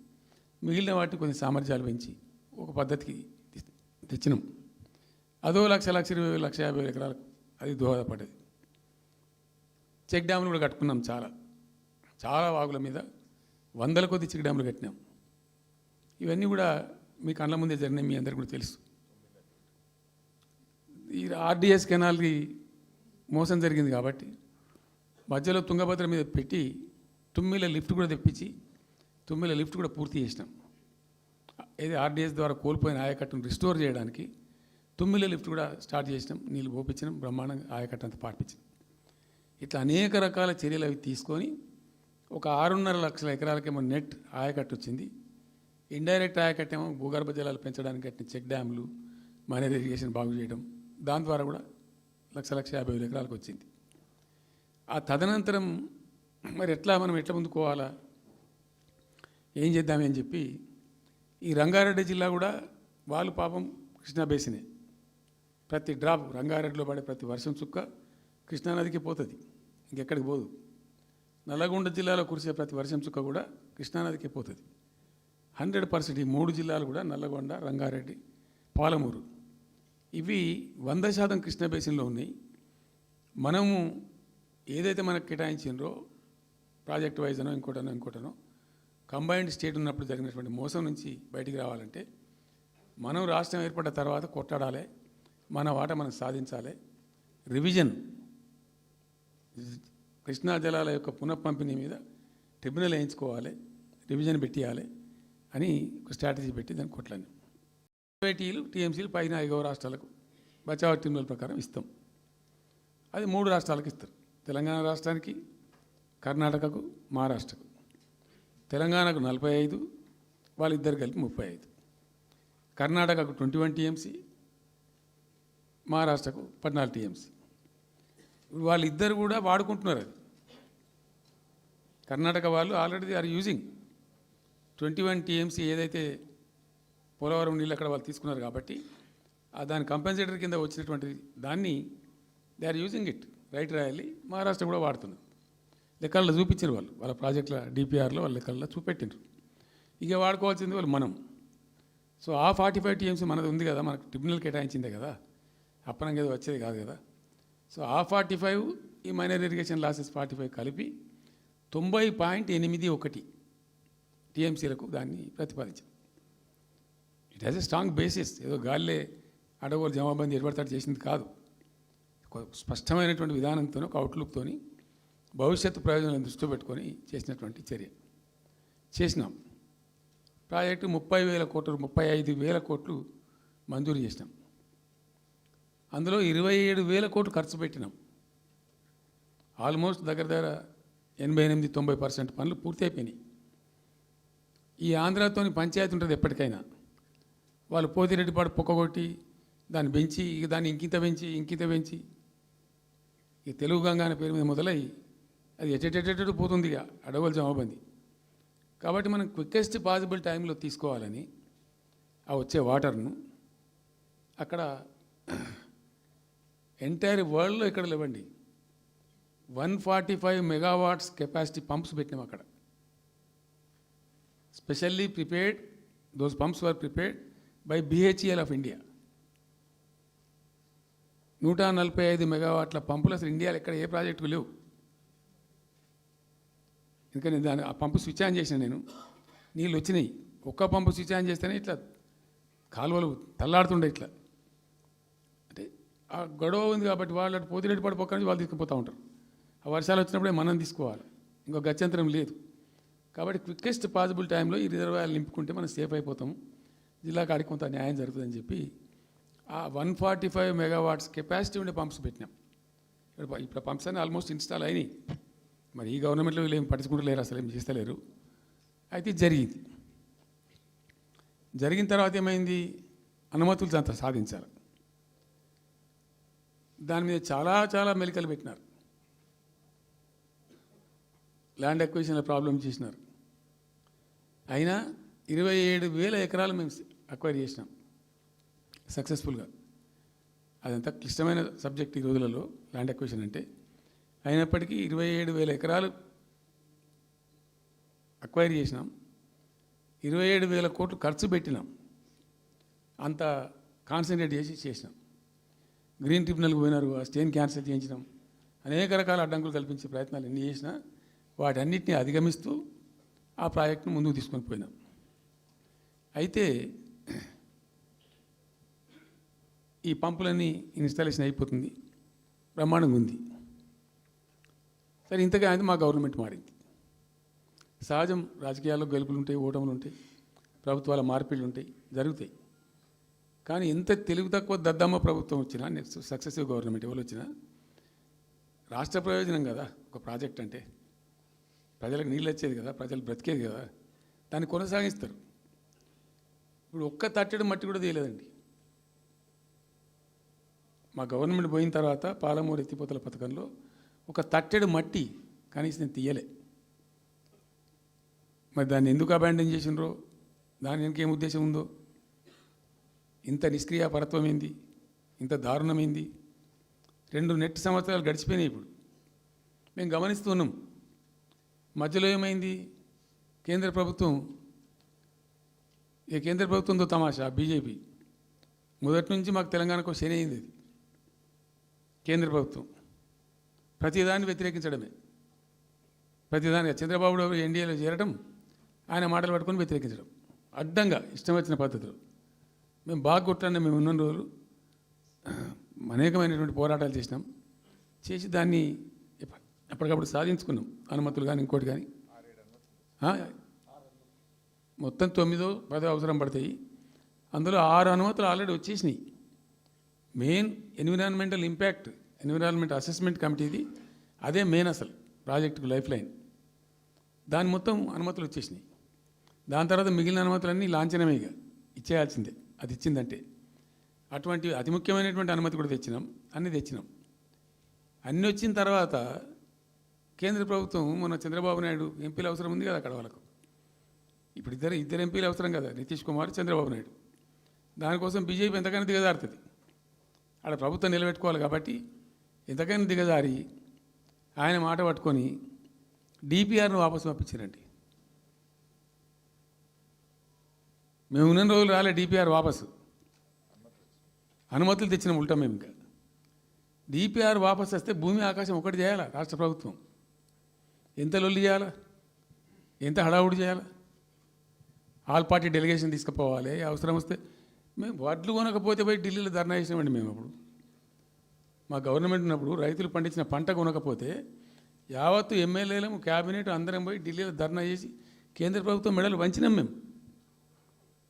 [SPEAKER 2] మిగిలిన వాటిని కొన్ని సామర్థ్యాలు పెంచి ఒక పద్ధతికి తెచ్చినాం. అదో 1,20,000-1,50,000 ఎకరాలకు అది దోహదపడ్డది. చెక్ డ్యాములు కూడా కట్టుకున్నాం. చాలా వాగుల మీద 100ల కొద్ది చెక్ డ్యాములు కట్టినాం. ఇవన్నీ కూడా మీ కళ్ళ ముందే జరిగినాయి, మీ అందరికీ కూడా తెలుసు. ఈ ఆర్డీఎస్ కెనాల్కి మోసం జరిగింది కాబట్టి మధ్యలో తుంగభద్ర మీద పెట్టి తుమ్మిల లిఫ్ట్ కూడా తెప్పించి తుమ్మిల లిఫ్ట్ కూడా పూర్తి చేసినాం. ఏది ఆర్డీఎస్ ద్వారా కోల్పోయిన ఆయకట్టును రిస్టోర్ చేయడానికి తుమ్మిల లిఫ్ట్ కూడా స్టార్ట్ చేసినాం, నీళ్ళు పోపించినాం, బ్రహ్మాండంగా ఆయకట్టు అంతా పార్పించినాం. ఇట్లా అనేక రకాల చర్యలు అవి తీసుకొని ఒక 6.5 లక్షల ఎకరాలకేమో నెట్ ఆయకట్టు వచ్చింది. ఇండైరెక్ట్ ఆయకట్టు ఏమో భూగర్భ జలాలు పెంచడానికి కట్టిన చెక్ డ్యాములు, మైనర్ ఇరిగేషన్ బాగు చేయడం, దాని ద్వారా కూడా 1,50,000 ఎకరాలకు వచ్చింది. ఆ తదనంతరం మరి మనం ఎట్లా ముందుకోవాలా, ఏం చేద్దామని చెప్పి ఈ రంగారెడ్డి జిల్లా కూడా వాళ్ళు పాపం కృష్ణా బేసినే, ప్రతి డ్రాప్ రంగారెడ్డిలో పడే ప్రతి వర్షం చుక్క కృష్ణానదికి పోతుంది, ఇంకెక్కడికి పోదు. నల్లగొండ జిల్లాలో కురిసే ప్రతి వర్షం చుక్క కూడా కృష్ణానదికి పోతుంది. 100% ఈ 3 జిల్లాలు కూడా నల్లగొండ, రంగారెడ్డి, పాలమూరు ఇవి 100% కృష్ణా బేసిన్లో ఉన్నాయి. మనము ఏదైతే మనకు కేటాయించిండ్రో ప్రాజెక్ట్ వైజ్నో ఇంకోటనో కంబైన్డ్ స్టేట్ ఉన్నప్పుడు జరిగినటువంటి మోసం నుంచి బయటికి రావాలంటే మనం రాష్ట్రం ఏర్పడ్డ తర్వాత కొట్లాడాలి, మన వాట మనం సాధించాలి. రివిజన్ కృష్ణా జలాల యొక్క పునఃపంపిణీ మీద ట్రిబ్యునల్ వేయించుకోవాలి, రివిజన్ పెట్టియాలి అని ఒక స్ట్రాటజీ పెట్టి దాన్ని కొట్లాను. ఐటీలు టీఎంసీలు పైన 5 రాష్ట్రాలకు బచావ్ ట్రిబ్యునల్ ప్రకారం ఇస్తాం. అది 3 రాష్ట్రాలకు ఇస్తారు. తెలంగాణ రాష్ట్రానికి, కర్ణాటకకు, మహారాష్ట్రకు. తెలంగాణకు 45, వాళ్ళిద్దరు కలిపి 35. కర్ణాటకకు 21 టీఎంసీ, మహారాష్ట్రకు 14 టీఎంసీ. వాళ్ళిద్దరు కూడా వాడుకుంటున్నారు. అది కర్ణాటక వాళ్ళు ఆల్రెడీ ఆర్ యూజింగ్ 21 టీఎంసీ ఏదైతే పోలవరం నీళ్ళు అక్కడ వాళ్ళు తీసుకున్నారు కాబట్టి దాని కంపెన్సేటర్ కింద వచ్చినటువంటి దాన్ని they are using it. Right రాయాలి. మహారాష్ట్ర కూడా వాడుతున్నారు. లెక్కల్లో చూపించారు వాళ్ళు, వాళ్ళ ప్రాజెక్టుల డిపిఆర్లో వాళ్ళ లెక్కల్లో చూపెట్టినారు. ఇక వాడుకోవాల్సింది వాళ్ళు మనం. సో ఆ 45 టీఎంసీ మనది ఉంది కదా, మనకు ట్రిబ్యునల్ కేటాయించిందే కదా, అప్పనంగా ఏదో వచ్చేది కాదు కదా. సో ఆ 45 ఈ మైనర్ ఇరిగేషన్ లాసెస్ 45 కలిపి 90.81 టీఎంసీలకు దాన్ని ప్రతిపాదించాం. It has a strong basis. ఏదో గాలిలే అడవులు జమాబందీ ఏర్పడతాడు చేసింది కాదు. ఒక స్పష్టమైనటువంటి విధానంతో, ఒక అవుట్లుక్తో, భవిష్యత్తు ప్రయోజనాలను దృష్టిలో పెట్టుకొని చేసినటువంటి చర్య. చేసినాం. ప్రాజెక్టు 30,000 కోట్లు, 35,000 కోట్లు మంజూరు చేసినాం. అందులో 27,000 కోట్లు ఖర్చు పెట్టినాం. ఆల్మోస్ట్ దగ్గర 88-90% పనులు పూర్తి అయిపోయినాయి. ఈ ఆంధ్రాతోని పంచాయతీ ఉంటుంది ఎప్పటికైనా. వాళ్ళు పోతిరెడ్డిపాడు పొక్కగొట్టి దాన్ని పెంచి, ఇక దాన్ని ఇంకింత పెంచి ఈ తెలుగు గంగా అనే పేరు మీద మొదలై అది ఎటెటెటెటు పోతుంది ఇక అడవుల జమాబంది. కాబట్టి మనం క్విక్కెస్ట్ పాసిబుల్ టైంలో తీసుకోవాలని ఆ వచ్చే వాటర్ను అక్కడ ఎంటైర్ వరల్డ్లో ఇక్కడ లేవండి 145 మెగావాట్స్ కెపాసిటీ పంప్స్ పెట్టినాం అక్కడ. Specially prepared, those pumps were prepared by BHEL of India. 145 మెగావాట్ల పంపులు అసలు ఇండియాలో ఎక్కడ ఏ ప్రాజెక్టుకు లేవు. ఎందుకని ఆ పంపు స్విచ్ ఆన్ చేసిన నేను, నీళ్ళు వచ్చినాయి. ఒక్క పంపు స్విచ్ ఆన్ చేస్తేనే ఇట్లా కాలువలు తల్లాడుతుండే. ఇట్లా అంటే ఆ గొడవ ఉంది కాబట్టి వాళ్ళు అటు పోతిరెడ్డి పడి పక్క నుంచి వాళ్ళు తీసుకుపోతూ ఉంటారు. ఆ వర్షాలు వచ్చినప్పుడే మనం తీసుకోవాలి, ఇంకో గత్యంతరం లేదు. కాబట్టి క్విక్కెస్ట్ పాసిబుల్ టైంలో ఈ రిజర్వాయర్లు నింపుకుంటే మనం సేఫ్ అయిపోతాము, జిల్లా కాడికి కొంత న్యాయం జరుగుతుందని చెప్పి ఆ 145 మెగావాట్స్ కెపాసిటీ ఉండే పంప్స్ పెట్టినాం. ఇప్పుడు పంప్స్ అన్నీ ఆల్మోస్ట్ ఇన్స్టాల్ అయినాయి. మరి ఈ గవర్నమెంట్లో వీళ్ళు ఏం పట్టించుకుంటలేరు, అసలు ఏం చేస్తలేరు. అయితే జరిగిన తర్వాత ఏమైంది, అనుమతులు అంత సాధించారు. దాని మీద చాలా మెలికలు పెట్టినారు. ల్యాండ్ అక్విజిషన్లో ప్రాబ్లం చేసినారు. అయినా 27,000 ఎకరాలు మేము అక్వైర్ చేసినాం సక్సెస్ఫుల్గా. అదంతా క్లిష్టమైన సబ్జెక్ట్ ఈ రోజులలో ల్యాండ్ అక్విజిషన్ అంటే. అయినప్పటికీ 27,000 ఎకరాలు అక్వైర్ చేసినాం. 27,000 కోట్లు ఖర్చు పెట్టినాం. అంత కాన్సన్ట్రేట్ చేసినాం. గ్రీన్ ట్రిబ్యునల్కి పోయినారు, ఆ స్టేని క్యాన్సిల్ చేయించినాం. అనేక రకాల అడ్డంకులు కల్పించే ప్రయత్నాలు ఎన్ని చేసినా వాటన్నిటిని అధిగమిస్తూ ఆ ప్రాజెక్టును ముందుకు తీసుకొని పోయినాం. అయితే ఈ పంపులన్నీ ఇన్స్టాలేషన్ అయిపోతుంది, బ్రహ్మాండంగా ఉంది. సరే, ఇంతగా అయితే మా గవర్నమెంట్ మారింది. సహజం, రాజకీయాల్లో గెలుపులు ఉంటాయి, ఓటములు ఉంటాయి, ప్రభుత్వాల మార్పిళ్ళు ఉంటాయి, జరుగుతాయి. కానీ ఎంత తెలుగు తక్కువ దద్దమ్మ ప్రభుత్వం వచ్చినా, నెక్స్ట్ సక్సెసివ్ గవర్నమెంట్ ఎవరు వచ్చినా రాష్ట్ర ప్రయోజనం కదా ఒక ప్రాజెక్ట్ అంటే. ప్రజలకు నీళ్ళు వచ్చేది కదా, ప్రజలు బ్రతికేది కదా, దాన్ని కొనసాగిస్తారు. ఇప్పుడు ఒక్క తట్టెడు మట్టి కూడా తీయలేదండి. మా గవర్నమెంట్ పోయిన తర్వాత పాలమూరు ఎత్తిపోతల పథకంలో ఒక తట్టెడు మట్టి కనీసం నేను తీయలే. మరి దాన్ని ఎందుకు అబాండన్ చేసినరో, దాని వెనక ఏం ఉద్దేశం ఉందో, ఇంత నిష్క్రియాపరత్వం ఏంది, ఇంత దారుణమైంది. 2 నెట్ సంవత్సరాలు గడిచిపోయినాయి. ఇప్పుడు మేము గమనిస్తున్నాం. మధ్యలో ఏమైంది, కేంద్ర ప్రభుత్వంతో తమాషా. బీజేపీ మొదటి నుంచి మాకు తెలంగాణకు శని అయింది. అది కేంద్ర ప్రభుత్వం ప్రతిదాన్ని వ్యతిరేకించడమే. ప్రతిదానిగా చంద్రబాబు ఎన్డీఏలో చేరడం, ఆయన మాటలు పట్టుకొని వ్యతిరేకించడం, అడ్డంగా ఇష్టం వచ్చిన పద్ధతిలో. మేము బాగా కొట్లాడినా మేము ఉన్న రోజులు అనేకమైనటువంటి పోరాటాలు చేసినాం. చేసి దాన్ని అప్పటికప్పుడు సాధించుకున్నాం. అనుమతులు కానీ ఇంకోటి కానీ మొత్తం 9-10 అవసరం పడతాయి. అందులో 6 అనుమతులు ఆల్రెడీ వచ్చేసినాయి. Main environmental impact environment assessment కమిటీది అదే మెయిన్ అసలు ప్రాజెక్టుకు లైఫ్ లైన్. దాని మొత్తం అనుమతులు వచ్చేసినాయి. దాని తర్వాత మిగిలిన అనుమతులన్నీ లాంఛనమే, ఇక ఇచ్చేయాల్సిందే అది ఇచ్చిందంటే. అటువంటి అతి ముఖ్యమైనటువంటి అనుమతి కూడా తెచ్చినాం, అన్నీ తెచ్చినాం. అన్నీ వచ్చిన తర్వాత కేంద్ర ప్రభుత్వం మన చంద్రబాబు నాయుడు ఎంపీలు అవసరం ఉంది కదా అక్కడ వాళ్ళకు. ఇప్పుడు ఇద్దరు ఎంపీలు అవసరం కదా, నితీష్ కుమార్, చంద్రబాబు నాయుడు. దానికోసం బీజేపీ ఎంతకైనా దిగజారుతుంది. ఆడ ప్రభుత్వం నిలబెట్టుకోవాలి కాబట్టి ఎంతకైనా దిగజారి ఆయన మాట పట్టుకొని డిపిఆర్ను వాపసు పంపించారండి. మేము ఉన్న రోజులు రాలే డిపిఆర్ వాపసు, అనుమతులు తెచ్చిన ఉంటాం మేము. ఇంకా డిపిఆర్ వాపసు వస్తే భూమి ఆకాశం ఒకటి చేయాలా రాష్ట్ర ప్రభుత్వం? ఎంత లొల్లి చేయాలా, ఎంత హడావుడి చేయాలా? ఆల్ పార్టీ డెలిగేషన్ తీసుకుపోవాలి. అవసరం వస్తే మేము వడ్లు కొనకపోతే పోయి ఢిల్లీలో ధర్నా చేసినామండి. మేము అప్పుడు మా గవర్నమెంట్ ఉన్నప్పుడు రైతులు పండించిన పంట కొనకపోతే యావత్తు ఎమ్మెల్యేలు క్యాబినెట్ అందరం పోయి ఢిల్లీలో ధర్నా చేసి కేంద్ర ప్రభుత్వం మెడలు వంచినాం. మేము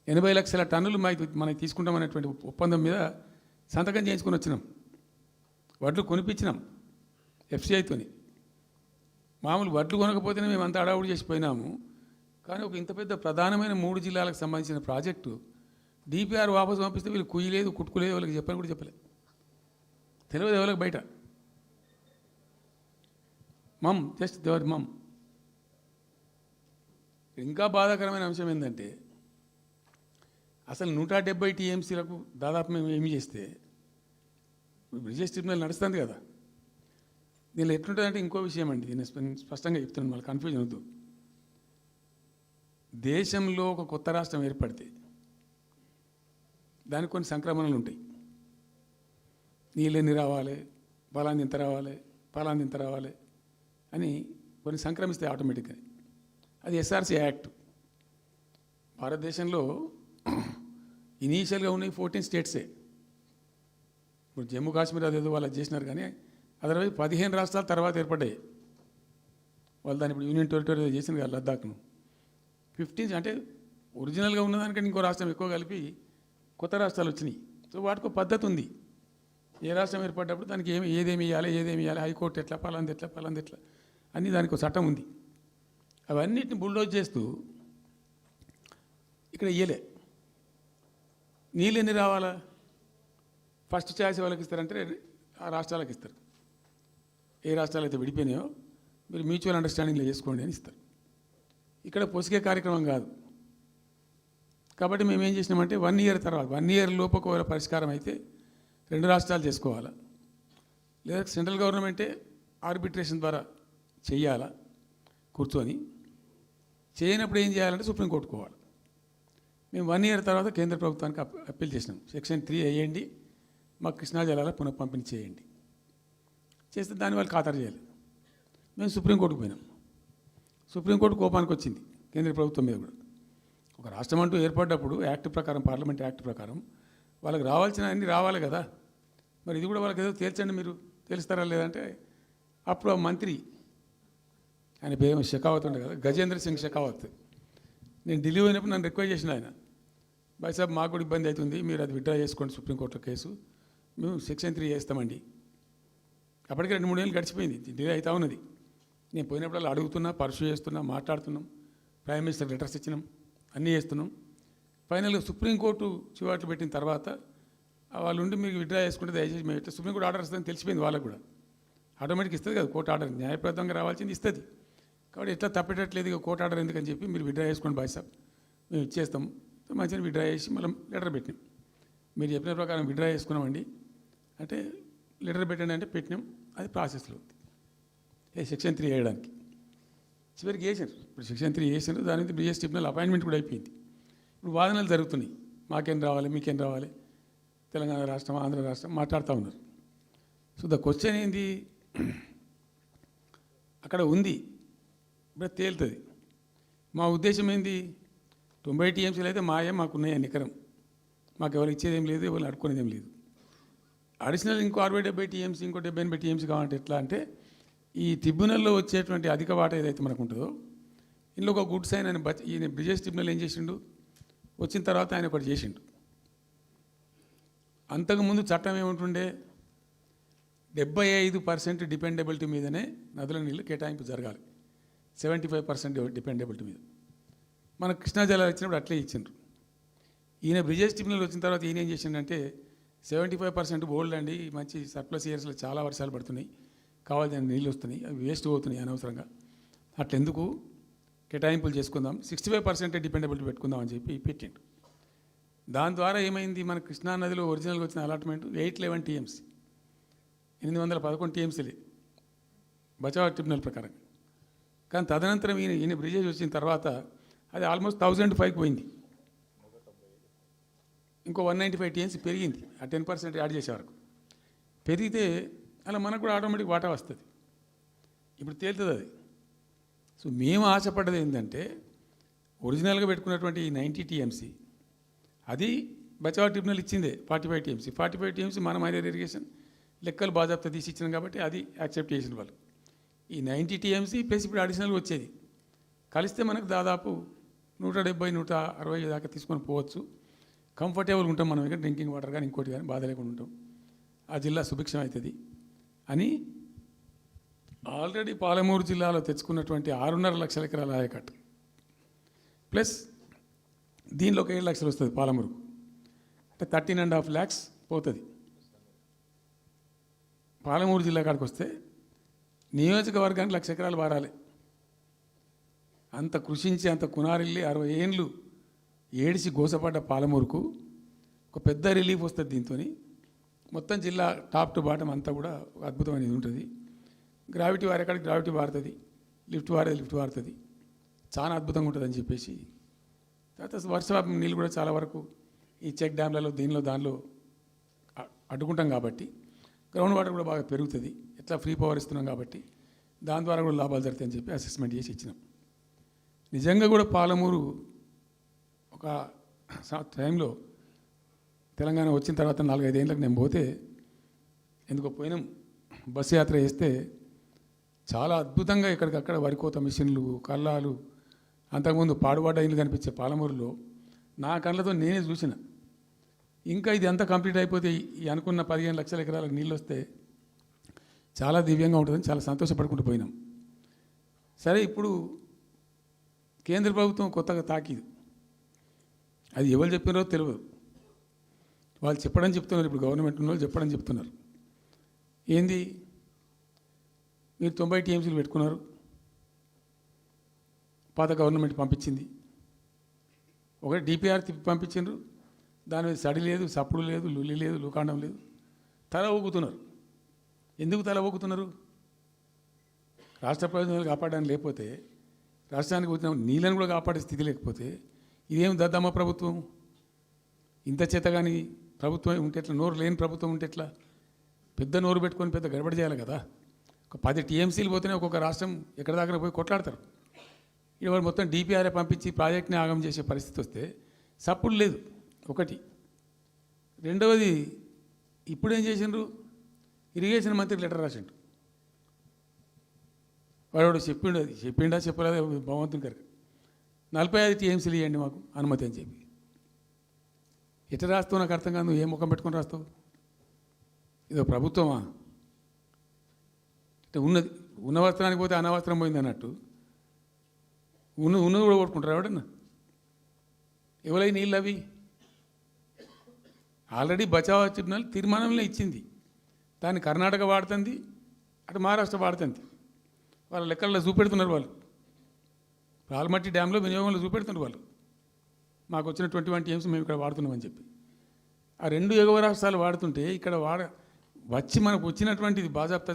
[SPEAKER 2] 80 లక్షల టన్నులు మనకి తీసుకుంటామనేటువంటి ఒప్పందం మీద సంతకం చేయించుకొని వచ్చినాం. వడ్లు కొనిపించినాం ఎఫ్సిఐతోని. మామూలు వడ్లు కొనకపోతేనే మేము అంత అడావుడి చేసిపోయినాము. కానీ ఒక ఇంత పెద్ద ప్రధానమైన 3 జిల్లాలకు సంబంధించిన ప్రాజెక్టు డిపిఆర్ వాపసు పంపిస్తే వీళ్ళు కుయ్యలేదు, కుట్టుకోలేదు, వాళ్ళకి చెప్పని కూడా చెప్పలేదు. తెలియదు ఎవరికి బయట. జస్ట్ దేవర్ ఇంకా బాధాకరమైన అంశం ఏంటంటే అసలు 170 టీఎంసీలకు దాదాపు మేము ఏమి చేస్తే బ్రిజెస్ ట్రిబ్యునల్ నడుస్తుంది కదా. దీనిలో ఎట్లుంటుందంటే ఇంకో విషయం అండి, నేను స్పష్టంగా చెప్తున్నాను, మళ్ళీ కన్ఫ్యూజన్ వద్దు. దేశంలో ఒక కొత్త రాష్ట్రం ఏర్పడితే దానికి కొన్ని సంక్రమణలు ఉంటాయి. నీళ్ళెన్ని రావాలి, ఫలాన్ని ఇంత రావాలి, ఫలాన్ని ఇంత రావాలి అని కొన్ని సంక్రమిస్తాయి ఆటోమేటిక్గా. అది ఎస్ఆర్సీ యాక్ట్. భారతదేశంలో ఇనీషియల్గా ఉన్నాయి 14 స్టేట్సే. ఇప్పుడు జమ్మూ కాశ్మీర్ అదేదో వాళ్ళు చేసినారు, కానీ అదర్వైజ్ 15 రాష్ట్రాల తర్వాత ఏర్పడ్డాయి. వాళ్ళు దాన్ని ఇప్పుడు యూనియన్ టెరిటరీ చేసింది కదా లద్దాఖ్ను. 15 అంటే ఒరిజినల్గా ఉన్నదానికంటే ఇంకో రాష్ట్రం ఎక్కువ కలిపి కొత్త రాష్ట్రాలు వచ్చినాయి. సో వాటికి ఒక పద్ధతి ఉంది. ఏ రాష్ట్రం ఏర్పడ్డప్పుడు దానికి ఏదేమి ఇవ్వాలి, హైకోర్టు ఎట్లా, పలాంది ఎట్లా అన్నీ దానికి ఒక చట్టం ఉంది. అవన్నిటిని బుల్డోజ్ చేస్తూ ఇక్కడ ఇయ్యలే. నీళ్ళు ఎన్ని రావాలా, ఫస్ట్ ఛాయిస్ వాళ్ళకి ఇస్తారంటే ఆ రాష్ట్రాలకు ఇస్తారు. ఏ రాష్ట్రాలు అయితే విడిపోయినాయో మీరు మ్యూచువల్ అండర్స్టాండింగ్లో చేసుకోండి అని ఇస్తారు. ఇక్కడ పొసిగే కార్యక్రమం కాదు. కాబట్టి మేము ఏం చేసినామంటే 1 ఇయర్ తర్వాత 1 ఇయర్ లోపు ఒకవేళ పరిష్కారం అయితే 2 రాష్ట్రాలు చేసుకోవాలా, లేదా సెంట్రల్ గవర్నమెంటే ఆర్బిట్రేషన్ ద్వారా చెయ్యాలా కూర్చొని. చేయనప్పుడు ఏం చేయాలంటే సుప్రీంకోర్టుకు పోవాలి. మేము 1 ఇయర్ తర్వాత కేంద్ర ప్రభుత్వానికి అప్పీల్ చేసినాం. సెక్షన్ 3 వేయండి, మాకు కృష్ణా జలాల పునఃపంపిణీ చేయండి. చేస్తే దాన్ని వాళ్ళు ఖాతరు చేయాలి. మేము సుప్రీంకోర్టుకు పోయినాం. సుప్రీంకోర్టు కోపానికి వచ్చింది కేంద్ర ప్రభుత్వం మీద కూడా. ఒక రాష్ట్రం అంటూ ఏర్పడ్డప్పుడు యాక్ట్ ప్రకారం, పార్లమెంట్ యాక్ట్ ప్రకారం వాళ్ళకి రావాల్సిన అన్నీ రావాలి కదా. మరి ఇది కూడా వాళ్ళకి ఏదో తేల్చండి, మీరు తెలుస్తారా లేదంటే అప్పుడు ఆ మంత్రి, ఆయన పేరు షెకావత్ ఉండే కదా, గజేంద్ర సింగ్ షెకావత్. నేను ఢిల్లీ పోయినప్పుడు నన్ను రిక్వెస్ట్ చేసిన ఆయన, భాయ్ సాబ్ మాకు కూడా ఇబ్బంది అవుతుంది, మీరు అది విత్డ్రా చేసుకోండి సుప్రీంకోర్టులో కేసు, మేము సెక్షన్ 3 చేస్తామండి. అప్పటికే 2-3 ఏళ్ళు గడిచిపోయింది, డిలే అవుతా ఉన్నది. నేను పోయినప్పుడు అలా అడుగుతున్నా, పర్సూ చేస్తున్నా, మాట్లాడుతున్నాం, ప్రైమ్ మినిస్టర్ లెటర్స్ ఇచ్చినాం, అన్నీ చేస్తున్నాం. ఫైనల్గా సుప్రీంకోర్టు చివాట్లు పెట్టిన తర్వాత వాళ్ళు ఉండి మీకు విత్డ్రా చేసుకుంటే దయచేసి మేము ఇట్లా సుప్రీంకోర్టు ఆర్డర్ ఇస్తుందని తెలిసిపోయింది వాళ్ళకు కూడా. ఆటోమేటిక్ ఇస్తుంది కదా కోర్టు ఆర్డర్, న్యాయప్రదంగా రావాల్సింది ఇస్తుంది. కాబట్టి ఎట్లా తప్పేటట్లేదు ఇక కోర్టు ఆర్డర్ ఎందుకని చెప్పి మీరు విత్డ్రా చేసుకోండి భాయ్ సాబ్, మేము ఇచ్చేస్తాం. మంచిగా విత్డ్రా చేసి మళ్ళీ లెటర్ పెట్టినాం. మీరు చెప్పిన ప్రకారం విత్డ్రా చేసుకున్నామండి అంటే లెటర్ పెట్టండి అంటే పెట్టినాం. అది ప్రాసెస్లో ఉంది సెక్షన్ 3 వేయడానికి. చివరికి వేసారు. ఇప్పుడు సెక్షన్ 3 వేసారు. దాని మీద బ్రిజెస్ ట్రిబ్యునల్ అపాయింట్మెంట్ కూడా అయిపోయింది. ఇప్పుడు వాదనలు జరుగుతున్నాయి, మాకేం రావాలి, మీకేం రావాలి, తెలంగాణ రాష్ట్రం, ఆంధ్ర రాష్ట్రం మాట్లాడుతూ ఉన్నారు. సో ద క్వశ్చన్ ఏంది, అక్కడ ఉంది, ఇప్పుడు తేలుతుంది. మా ఉద్దేశం ఏంది, 90 టీఎంసీలు అయితే మాకున్నాయి నికరం, మాకు ఎవరు ఇచ్చేదేం లేదు, ఎవరు అడుక్కునేదేం లేదు. అడిషనల్ ఇంకో 60-70 టీఎంసీ ఇంకో 70-80 టీఎంసీ కావాలంటే ఎట్లా అంటే ఈ ట్రిబ్యునల్లో వచ్చేటువంటి అధిక వాటా ఏదైతే మనకు ఉంటుందో ఇందులో ఒక గుడ్ సైన్ అని ఈయన బ్రిజేష్ ట్రిబ్యునల్ ఏం చేసిండు, వచ్చిన తర్వాత ఆయన ఒకటి చేసిండు. అంతకుముందు చట్టం ఏముంటుండే, 75% డిపెండబిలిటీ మీదనే నదుల నీళ్ళు కేటాయింపు జరగాలి, 75% డిపెండబిలిటీ మీద. మన కృష్ణా జలాలు ఇచ్చినప్పుడు అట్లే ఇచ్చిండ్రు. ఈయన బ్రిజేష్ ట్రిబ్యునల్ వచ్చిన తర్వాత ఈయన ఏం చేసిండంటే 75% బోల్డ్ అండి, మంచి సర్ప్లస్ ఇయర్స్లో చాలా వర్షాలు పడుతున్నాయి, కావాల్సిన నీళ్ళు వస్తున్నాయి, అవి వేస్ట్ అవుతున్నాయి అనవసరంగా, అట్లెందుకు కేటాయింపులు చేసుకుందాం, 65% డిపెండబిలిటీ పెట్టుకుందాం అని చెప్పి పెట్టిండు. దాని ద్వారా ఏమైంది, మన కృష్ణా నదిలో ఒరిజినల్గా వచ్చిన అలాట్మెంట్ 811 టీఎంసీ, 811 టీఎంసీలే బచావ్ ట్రిబ్యునల్ ప్రకారం. కానీ తదనంతరం ఈయన బ్రిజేష్ వచ్చిన తర్వాత అది ఆల్మోస్ట్ 1005కి పోయింది, ఇంకో 195 టీఎంసీ పెరిగింది. ఆ 10% యాడ్ చేసే వరకు పెరిగితే అలా మనకు కూడా ఆటోమేటిక్ వాటా వస్తుంది, ఇప్పుడు తేలుతుంది అది. సో మేము ఆశపడ్డది ఏంటంటే ఒరిజినల్గా పెట్టుకున్నటువంటి ఈ 90 టీఎంసీ అది బచావ్ ట్రిబ్యునల్ ఇచ్చిందే 45 టీఎంసీ. 45 టీఎంసీ మనం హైయర్ ఇరిగేషన్ లెక్కలు బాజాప్తా తీసి ఇచ్చినాం కాబట్టి అది యాక్సెప్ట్ చేసిన వాళ్ళు. ఈ 90 టీఎంసీ ప్లస్ ఇప్పుడు అడిషనల్ వచ్చేది కలిస్తే మనకు దాదాపు 170-160 దాకా తీసుకొని పోవచ్చు. కంఫర్టబుల్గా ఉంటాం మనం, ఇక్కడ డ్రింకింగ్ వాటర్ కానీ ఇంకోటి కానీ బాధ లేకుండా ఉంటాం, ఆ జిల్లా సుభిక్షం అవుతుంది అని ఆల్రెడీ పాలమూరు జిల్లాలో తెచ్చుకున్నటువంటి 6.5 లక్షల ఎకరాల ఆయకట్టు ప్లస్ దీనిలో ఒక 7 లక్షలు వస్తుంది పాలమూరుకు, అంటే 13.5 lakhs పోతుంది. పాలమూరు జిల్లా కాడికి వస్తే నియోజకవర్గానికి 1,00,000 ఎకరాలు వారాలి. అంత కృషించి అంత కునారిల్లి 60 ఏండ్లు ఏడిసి గోసపడ్డ పాలమూరుకు ఒక పెద్ద రిలీఫ్ వస్తుంది. దీంతో మొత్తం జిల్లా టాప్ టు బాటం అంతా కూడా ఒక అద్భుతమైనది ఉంటుంది. గ్రావిటీ వారేకాడికి గ్రావిటీ వారుతుంది, లిఫ్ట్ వారుతుంది, చాలా అద్భుతంగా ఉంటుంది అని చెప్పేసి. తర్వాత వర్ష నీళ్ళు కూడా చాలా వరకు ఈ చెక్ డ్యామ్లలో దానిలో అడ్డుకుంటాం కాబట్టి గ్రౌండ్ వాటర్ కూడా బాగా పెరుగుతుంది. ఎట్లా ఫ్రీ పవర్ ఇస్తున్నాం కాబట్టి దాని ద్వారా కూడా లాభాలు జరుగుతాయని చెప్పి అసెస్మెంట్ చేసి ఇచ్చినాం. నిజంగా కూడా పాలమూరు ఒక టైంలో తెలంగాణ వచ్చిన తర్వాత 4-5 ఏళ్ళకి నేను పోతే ఎందుకో పోయినాం, బస్సు యాత్ర చేస్తే చాలా అద్భుతంగా ఎక్కడికక్కడ వరికోత మిషన్లు, కల్లాలు, అంతకుముందు పాడుబడ్డ ఇల్లు కనిపించే పాలమూరులో నా కళ్ళతో నేనే చూసిన. ఇంకా ఇది అంతా కంప్లీట్ అయిపోతే ఈ అనుకున్న 15 లక్షల ఎకరాలకు నీళ్ళు వస్తే చాలా దివ్యంగా ఉంటుందని చాలా సంతోషపడుకుంటూ పోయినాం. సరే, ఇప్పుడు కేంద్ర ప్రభుత్వం కొత్తగా తాకీదు, అది ఎవరు చెప్పినారో తెలియదు, వాళ్ళు చెప్తున్నారు. ఇప్పుడు గవర్నమెంట్ ఉన్న వాళ్ళు చెప్తున్నారు. ఏంది, మీరు 90 టీఎంసీలు పెట్టుకున్నారు, పాత గవర్నమెంట్ పంపించింది, ఒకటి డిపిఆర్ తిప్పి పంపించిండ్రు, దాని మీద సడి లేదు, సప్పుడు లేదు, లుల్లి లేదు, లూకాండం లేదు, తల ఊగుతున్నారు. ఎందుకు తల ఊగుతున్నారు? రాష్ట్ర ప్రయోజనాలు కాపాడడానికి లేకపోతే, రాష్ట్రానికి వచ్చిన నీళ్ళని కూడా కాపాడే స్థితి లేకపోతే ఇదేం దద్దమ్మ ప్రభుత్వం? ఇంత చేత కానీ ప్రభుత్వం ఉంటే ఎట్లా? నోరు లేని ప్రభుత్వం ఉంటే ఎట్లా? పెద్ద నోరు పెట్టుకొని పెద్ద గడబడి చేయాలి కదా. ఒక 10 టీఎంసీలు పోతేనే ఒక్కొక్క రాష్ట్రం ఎక్కడ దగ్గర పోయి కొట్లాడతారు. ఇవాళ మొత్తం డిపిఆర్ఏ పంపించి ప్రాజెక్ట్ని ఆగం చేసే పరిస్థితి వస్తే సప్పుడు లేదు ఒకటి. రెండవది, ఇప్పుడేం చేసిండ్రు, ఇరిగేషన్ మంత్రికి లెటర్ రాసిండు. వాడు చెప్పిండా చెప్పలేదు భగవంతుని గారికి, 45 టీఎంసీలు ఇవ్వండి మాకు అనుమతి అని చెప్పి. ఎట్లా రాస్తావు నాకు అర్థం కాదు. నువ్వు ఏ ముఖం పెట్టుకొని రాస్తావు? ఇదో ప్రభుత్వమా? అంటే ఉన్న వస్త్రానికి పోతే అనవస్త్రం పోయింది అన్నట్టు ఉన్నది కూడా కొట్టుకుంటారు ఎవడన్నా. ఎవరై నీళ్ళు అవి ఆల్రెడీ బచావ్ ట్రిబ్యునల్ తీర్మానంలో ఇచ్చింది, దాన్ని కర్ణాటక వాడుతుంది, అటు మహారాష్ట్ర వాడుతుంది. వాళ్ళ లెక్కల్లో చూపెడుతున్నారు వాళ్ళు, ఆల్మట్టి డ్యాంలో వినియోగంలో చూపెడుతున్నారు వాళ్ళు. మాకు వచ్చిన 21 టీఎంసీ మేము ఇక్కడ వాడుతున్నామని చెప్పి. ఆ 2 ఎగువ రాష్ట్రాలు వాడుతుంటే ఇక్కడ వచ్చి మనకు వచ్చినటువంటిది బాజాప్తా,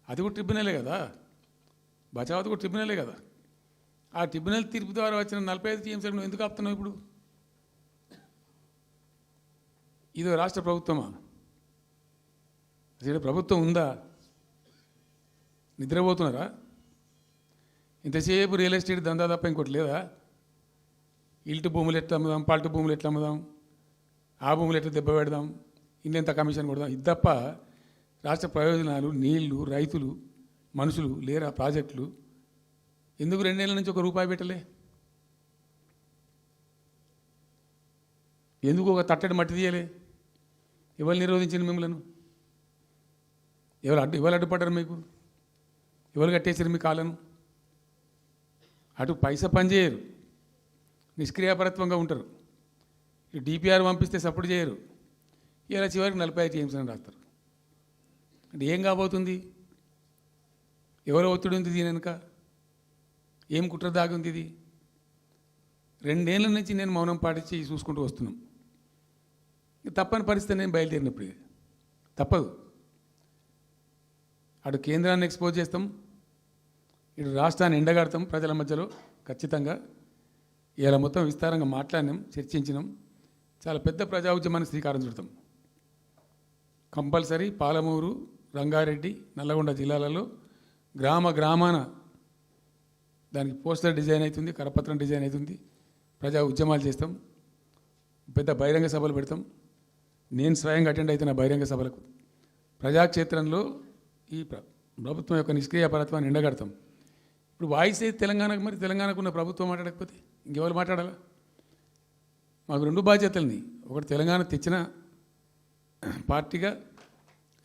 [SPEAKER 2] అది కూడా ట్రిబ్యునలే కదా, బచావత్ కూడా ట్రిబ్యునలే కదా. ఆ ట్రిబ్యునల్ తీర్పు ద్వారా వచ్చిన 45 టీఎంసీలు నువ్వు ఎందుకు ఆపుతున్నావు ఇప్పుడు? ఇదో రాష్ట్ర ప్రభుత్వమా? అసలు ప్రభుత్వం ఉందా? నిద్రపోతున్నారా? ఇంతసేపు రియల్ ఎస్టేట్ దందా తప్ప ఇంకోటి లేదా? ఇల్టు భూములు ఎట్లా అమ్ముదాం, పల్టు భూములు ఎట్లా అమ్ముదాం, ఆ భూములు ఎట్లా దెబ్బ పెడదాం, ఇంత కమిషన్ కొడదాం. ఇది తప్ప రాష్ట్ర ప్రయోజనాలు, నీళ్లు, రైతులు, మనుషులు లేరా ప్రాజెక్టులు ఎందుకు 2 నెలల నుంచి ₹1 పెట్టలే? ఎందుకు ఒక తట్టడి మట్టి తీయలే? ఎవరు నిరోధించింది మిమ్మల్ని? ఎవరు అడ్డుపడ్డారు మీకు? ఎవరు కట్టేసారు మీ కాళ్ళను? అటు పైసా పనిచేయరు, నిష్క్రియాపరత్వంగా ఉంటారు. ఈ డిపిఆర్ పంపిస్తే సపోర్ట్ చేయరు. ఇలా చివరికి 45 టీఎంసీ అని రాస్తారు. అంటే ఏం కాబోతుంది? ఎవరో ఒత్తిడి ఉంది దీని వెనుక? ఏం కుట్ర దాగుంది ఇది? 2 ఏళ్ళ నుంచి నేను మౌనం పాటించి చూసుకుంటూ వస్తున్నాం. తప్పని పరిస్థితి నేను బయలుదేరినప్పుడు ఇది తప్పదు. అటు కేంద్రాన్ని ఎక్స్పోజ్ చేస్తాం, ఇటు రాష్ట్రాన్ని ఎండగడతాం ప్రజల మధ్యలో ఖచ్చితంగా. ఇలా మొత్తం విస్తారంగా మాట్లాడినాం, చర్చించినాం. చాలా పెద్ద ప్రజా ఉద్యమాన్ని శ్రీకారం చుడతాం. కంపల్సరీ పాలమూరు, రంగారెడ్డి, నల్లగొండ జిల్లాలలో గ్రామాన దానికి పోస్టర్ డిజైన్ అవుతుంది, కరపత్రం డిజైన్ అవుతుంది. ప్రజా ఉద్యమాలు చేస్తాం, పెద్ద బహిరంగ సభలు పెడతాం. నేను స్వయంగా అటెండ్ అవుతున్న బహిరంగ సభలకు. ప్రజాక్షేత్రంలో ఈ ప్రభుత్వం యొక్క నిష్క్రియాపరత్వాన్ని ఎండగడతాం. ఇప్పుడు వాయిస్ అయితే తెలంగాణకు, మరి తెలంగాణకు ఉన్న ప్రభుత్వం మాట్లాడకపోతే ఇంకెవరు మాట్లాడాలా? మాకు 2 బాధ్యతలని, ఒకటి తెలంగాణ తెచ్చిన పార్టీగా,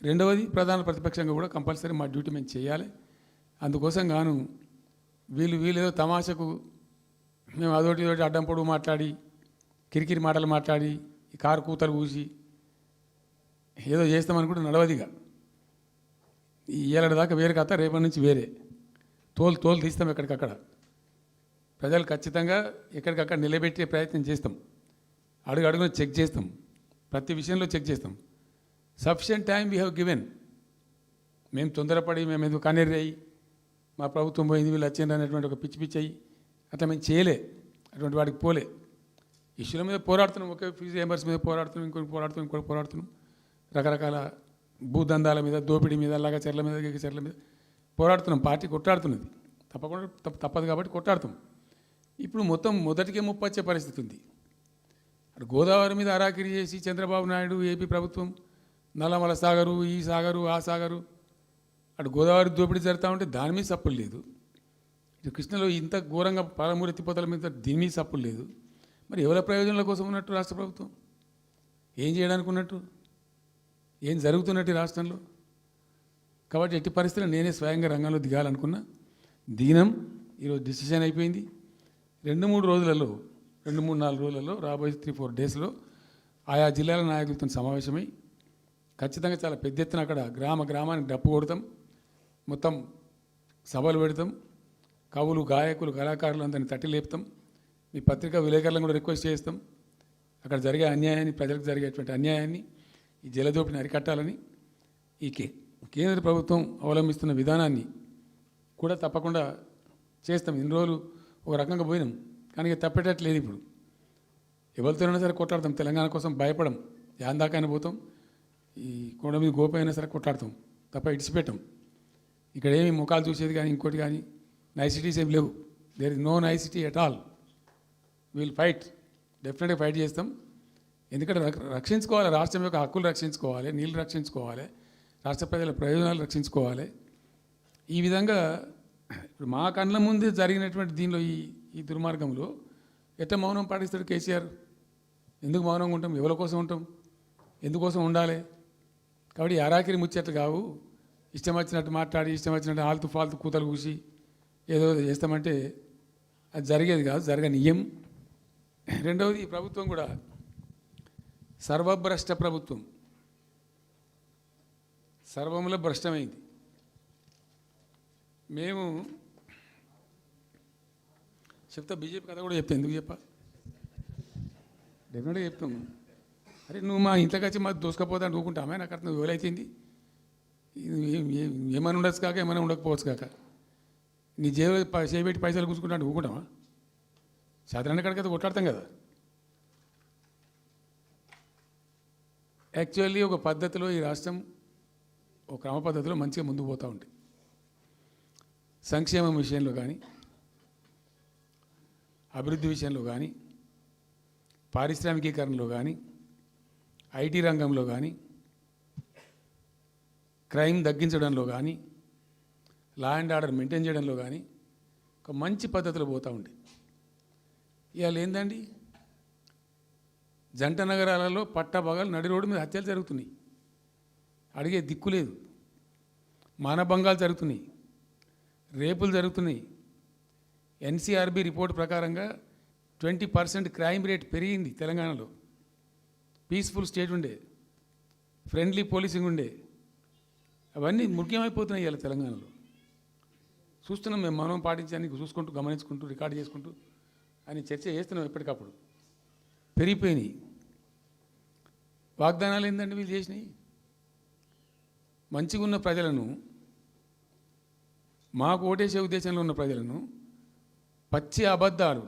[SPEAKER 2] రెండవది ప్రధాన ప్రతిపక్షంగా కూడా కంపల్సరీ మా డ్యూటీ మేము చేయాలి. అందుకోసం గాను వీళ్ళు ఏదో తమాషకు మేము అదొకటి ఇదొకటి అడ్డం పొడుగు మాట్లాడి, కిరికిరి మాటలు మాట్లాడి, ఈ కారు కూతలు కూసి ఏదో చేస్తామనుకుంటే నడవదిగా. ఈ ఏళ్ళ దాకా వేరే కథ, రేపటి నుంచి వేరే తోలు తీస్తాం ఎక్కడికక్కడ. ప్రజలు ఖచ్చితంగా ఎక్కడికక్కడ నిలబెట్టే ప్రయత్నం చేస్తాం. అడుగున చెక్ చేస్తాం, ప్రతి విషయంలో చెక్ చేస్తాం. Sufficient time we have given. మేము తొందరపడి మేము ఎందుకు కన్నెర్రయ్యి మా ప్రభుత్వం పోయింది వీళ్ళు వచ్చింది అనేటువంటి ఒక పిచ్చి అయ్యి అట్లా మేము చేయలే, అటువంటి వాడికి పోలే. ఇష్యూల మీద పోరాడుతున్నాం, ఒకే ఫీజు రియంబర్స్ మీద పోరాడుతున్నాం, ఇంకోటి పోరాడుతున్నాం. రకరకాల భూదందాల మీద, దోపిడీ మీద, చెర్ల మీద, చెర్ల మీద పోరాడుతున్నాం. పార్టీ కొట్లాడుతున్నది, తప్పకుండా తప్పదు కాబట్టి కొట్లాడుతాం. ఇప్పుడు మొత్తం మొదటికే ముప్పు వచ్చే పరిస్థితి ఉంది. అటు గోదావరి మీద అరాకిరి చేసి చంద్రబాబు నాయుడు, ఏపీ ప్రభుత్వం నల్లమల సాగరు, ఈ సాగరు, ఆ సాగరు, అటు గోదావరి దోపిడీ జరుగుతూ ఉంటే దాని మీద సప్పులు లేదు. ఇటు కృష్ణలో ఇంత ఘోరంగా పాలమూరు ఎత్తిపోతల మీద దీని మీద సప్పులు లేదు. మరి ఎవరి ప్రయోజనాల కోసం ఉన్నట్టు రాష్ట్ర ప్రభుత్వం? ఏం చేయడానికి ఉన్నట్టు? ఏం జరుగుతున్నట్టు రాష్ట్రంలో? కాబట్టి ఎట్టి పరిస్థితుల్లో నేనే స్వయంగా రంగంలో దిగాలనుకున్నా. దినం ఈరోజు డిసిషన్ అయిపోయింది. 2-3 రోజులలో, 2-3-4 రోజులలో, రాబోయే 3-4 డేస్లో ఆయా జిల్లాల నాయకులతో సమావేశమై ఖచ్చితంగా చాలా పెద్ద ఎత్తున అక్కడ గ్రామానికి డప్పు కొడతాం, మొత్తం సభలు పెడతాం, కవులు, గాయకులు, కళాకారులు అందరినీ తట్టి లేపుతాం. మీ పత్రికా విలేకరులను కూడా రిక్వెస్ట్ చేస్తాం. అక్కడ జరిగే అన్యాయాన్ని, ప్రజలకు జరిగేటువంటి అన్యాయాన్ని, ఈ జలదోపిని అరికట్టాలని, ఈ కేంద్ర ప్రభుత్వం అవలంబిస్తున్న విధానాన్ని కూడా తప్పకుండా చేస్తాం. ఇన్ని రోజులు ఒక రకంగా పోయినాం, కానీ తప్పేటట్లేదు. ఇప్పుడు ఎవరితోనైనా సరే కొట్లాడతాం, తెలంగాణ కోసం భయపడం, యాందాకైనా పోతాం, ఈ కొండ మీద గోపైనా సరే కొట్లాడతాం, తప్ప ఇడిచిపెట్టాం. ఇక్కడ ఏమి ముఖాలు చూసేది కానీ ఇంకోటి కానీ నైసిటీస్ ఏమి లేవు. There is no nicety at all. Will fight, డెఫినెట్గా ఫైట్ చేస్తాం. ఎందుకంటే రక్షించుకోవాలి, రాష్ట్రం యొక్క హక్కులు రక్షించుకోవాలి, నీళ్ళు రక్షించుకోవాలి, రాష్ట్ర ప్రజల ప్రయోజనాలు రక్షించుకోవాలి. ఈ విధంగా ఇప్పుడు మా కళ్ళ ముందే జరిగినటువంటి దీనిలో ఈ దుర్మార్గంలో ఎట్లా మౌనం పాటిస్తాడు కేసీఆర్? ఎందుకు మౌనంగా ఉంటాం? ఎవరి కోసం ఉంటాం? ఎందుకోసం ఉండాలి? కాబట్టి అరాకిరి ముచ్చట్లు కావు. ఇష్టం వచ్చినట్టు మాట్లాడి, ఇష్టం వచ్చినట్టు ఆల్తు ఫాల్తు కూతలు కూసి ఏదో చేస్తామంటే అది జరిగేది కాదు, జరగనీయం. రెండవది, ఈ ప్రభుత్వం కూడా సర్వభ్రష్ట ప్రభుత్వం, సర్వంలో భ్రష్టమైంది. మేము చెప్తా, బీజేపీ కథ కూడా చెప్తా. ఎందుకు చెప్పా? డెఫినెట్గా చెప్తాం. అరే నువ్వు మా ఇంట్లోకి వచ్చి మాకు దోసుకపోతా అని ఊరుకుంటామే? నాకు అర్థం ఎవరైతుంది? ఏమైనా ఉండొచ్చు కాక, ఏమైనా ఉండకపోవచ్చు కాక, నీ జేబు చేయబెట్టి పైసలు కూర్చుకుంటా అంటే ఊరుకుంటామా? సాధారణ కాడికైతే కొట్లాడతాం కదా. యాక్చువల్లీ ఒక పద్ధతిలో ఈ రాష్ట్రం ఒక క్రమ పద్ధతిలో మంచిగా ముందుకు పోతూ ఉంటుంది. సంక్షేమం విషయంలో కానీ, అభివృద్ధి విషయంలో కానీ, పారిశ్రామికీకరణలో కానీ, ఐటీ రంగంలో కానీ, క్రైమ్ తగ్గించడంలో కానీ లా అండ్ ఆర్డర్ మెయింటైన్ చేయడంలో కానీ ఒక మంచి పద్ధతిలో పోతూ ఉండే. ఇవాళ ఏందండి, జంట నగరాలలో పట్టభాగాలు నడి రోడ్డు మీద హత్యలు జరుగుతున్నాయి, అడిగే దిక్కు లేదు. మానభంగాలు జరుగుతున్నాయి, రేపులు జరుగుతున్నాయి. ఎన్సీఆర్బీ రిపోర్ట్ ప్రకారంగా 20% క్రైమ్ రేట్ పెరిగింది తెలంగాణలో. పీస్ఫుల్ స్టేట్ ఉండే, ఫ్రెండ్లీ పోలీసింగ్ ఉండే, అవన్నీ ముఖ్యమైపోతున్నాయి ఇవాళ తెలంగాణలో. చూస్తున్నాం మేము, మనం పాటించడానికి చూసుకుంటూ గమనించుకుంటూ రికార్డు చేసుకుంటూ అని చర్చ చేస్తున్నాం. ఎప్పటికప్పుడు పెరిగిపోయినాయి. వాగ్దానాలు ఏంటంటే వీళ్ళు చేసినాయి. మంచిగా ఉన్న ప్రజలను, మాకు ఓటేసే ఉద్దేశంలో ఉన్న ప్రజలను పచ్చి అబద్ధాలు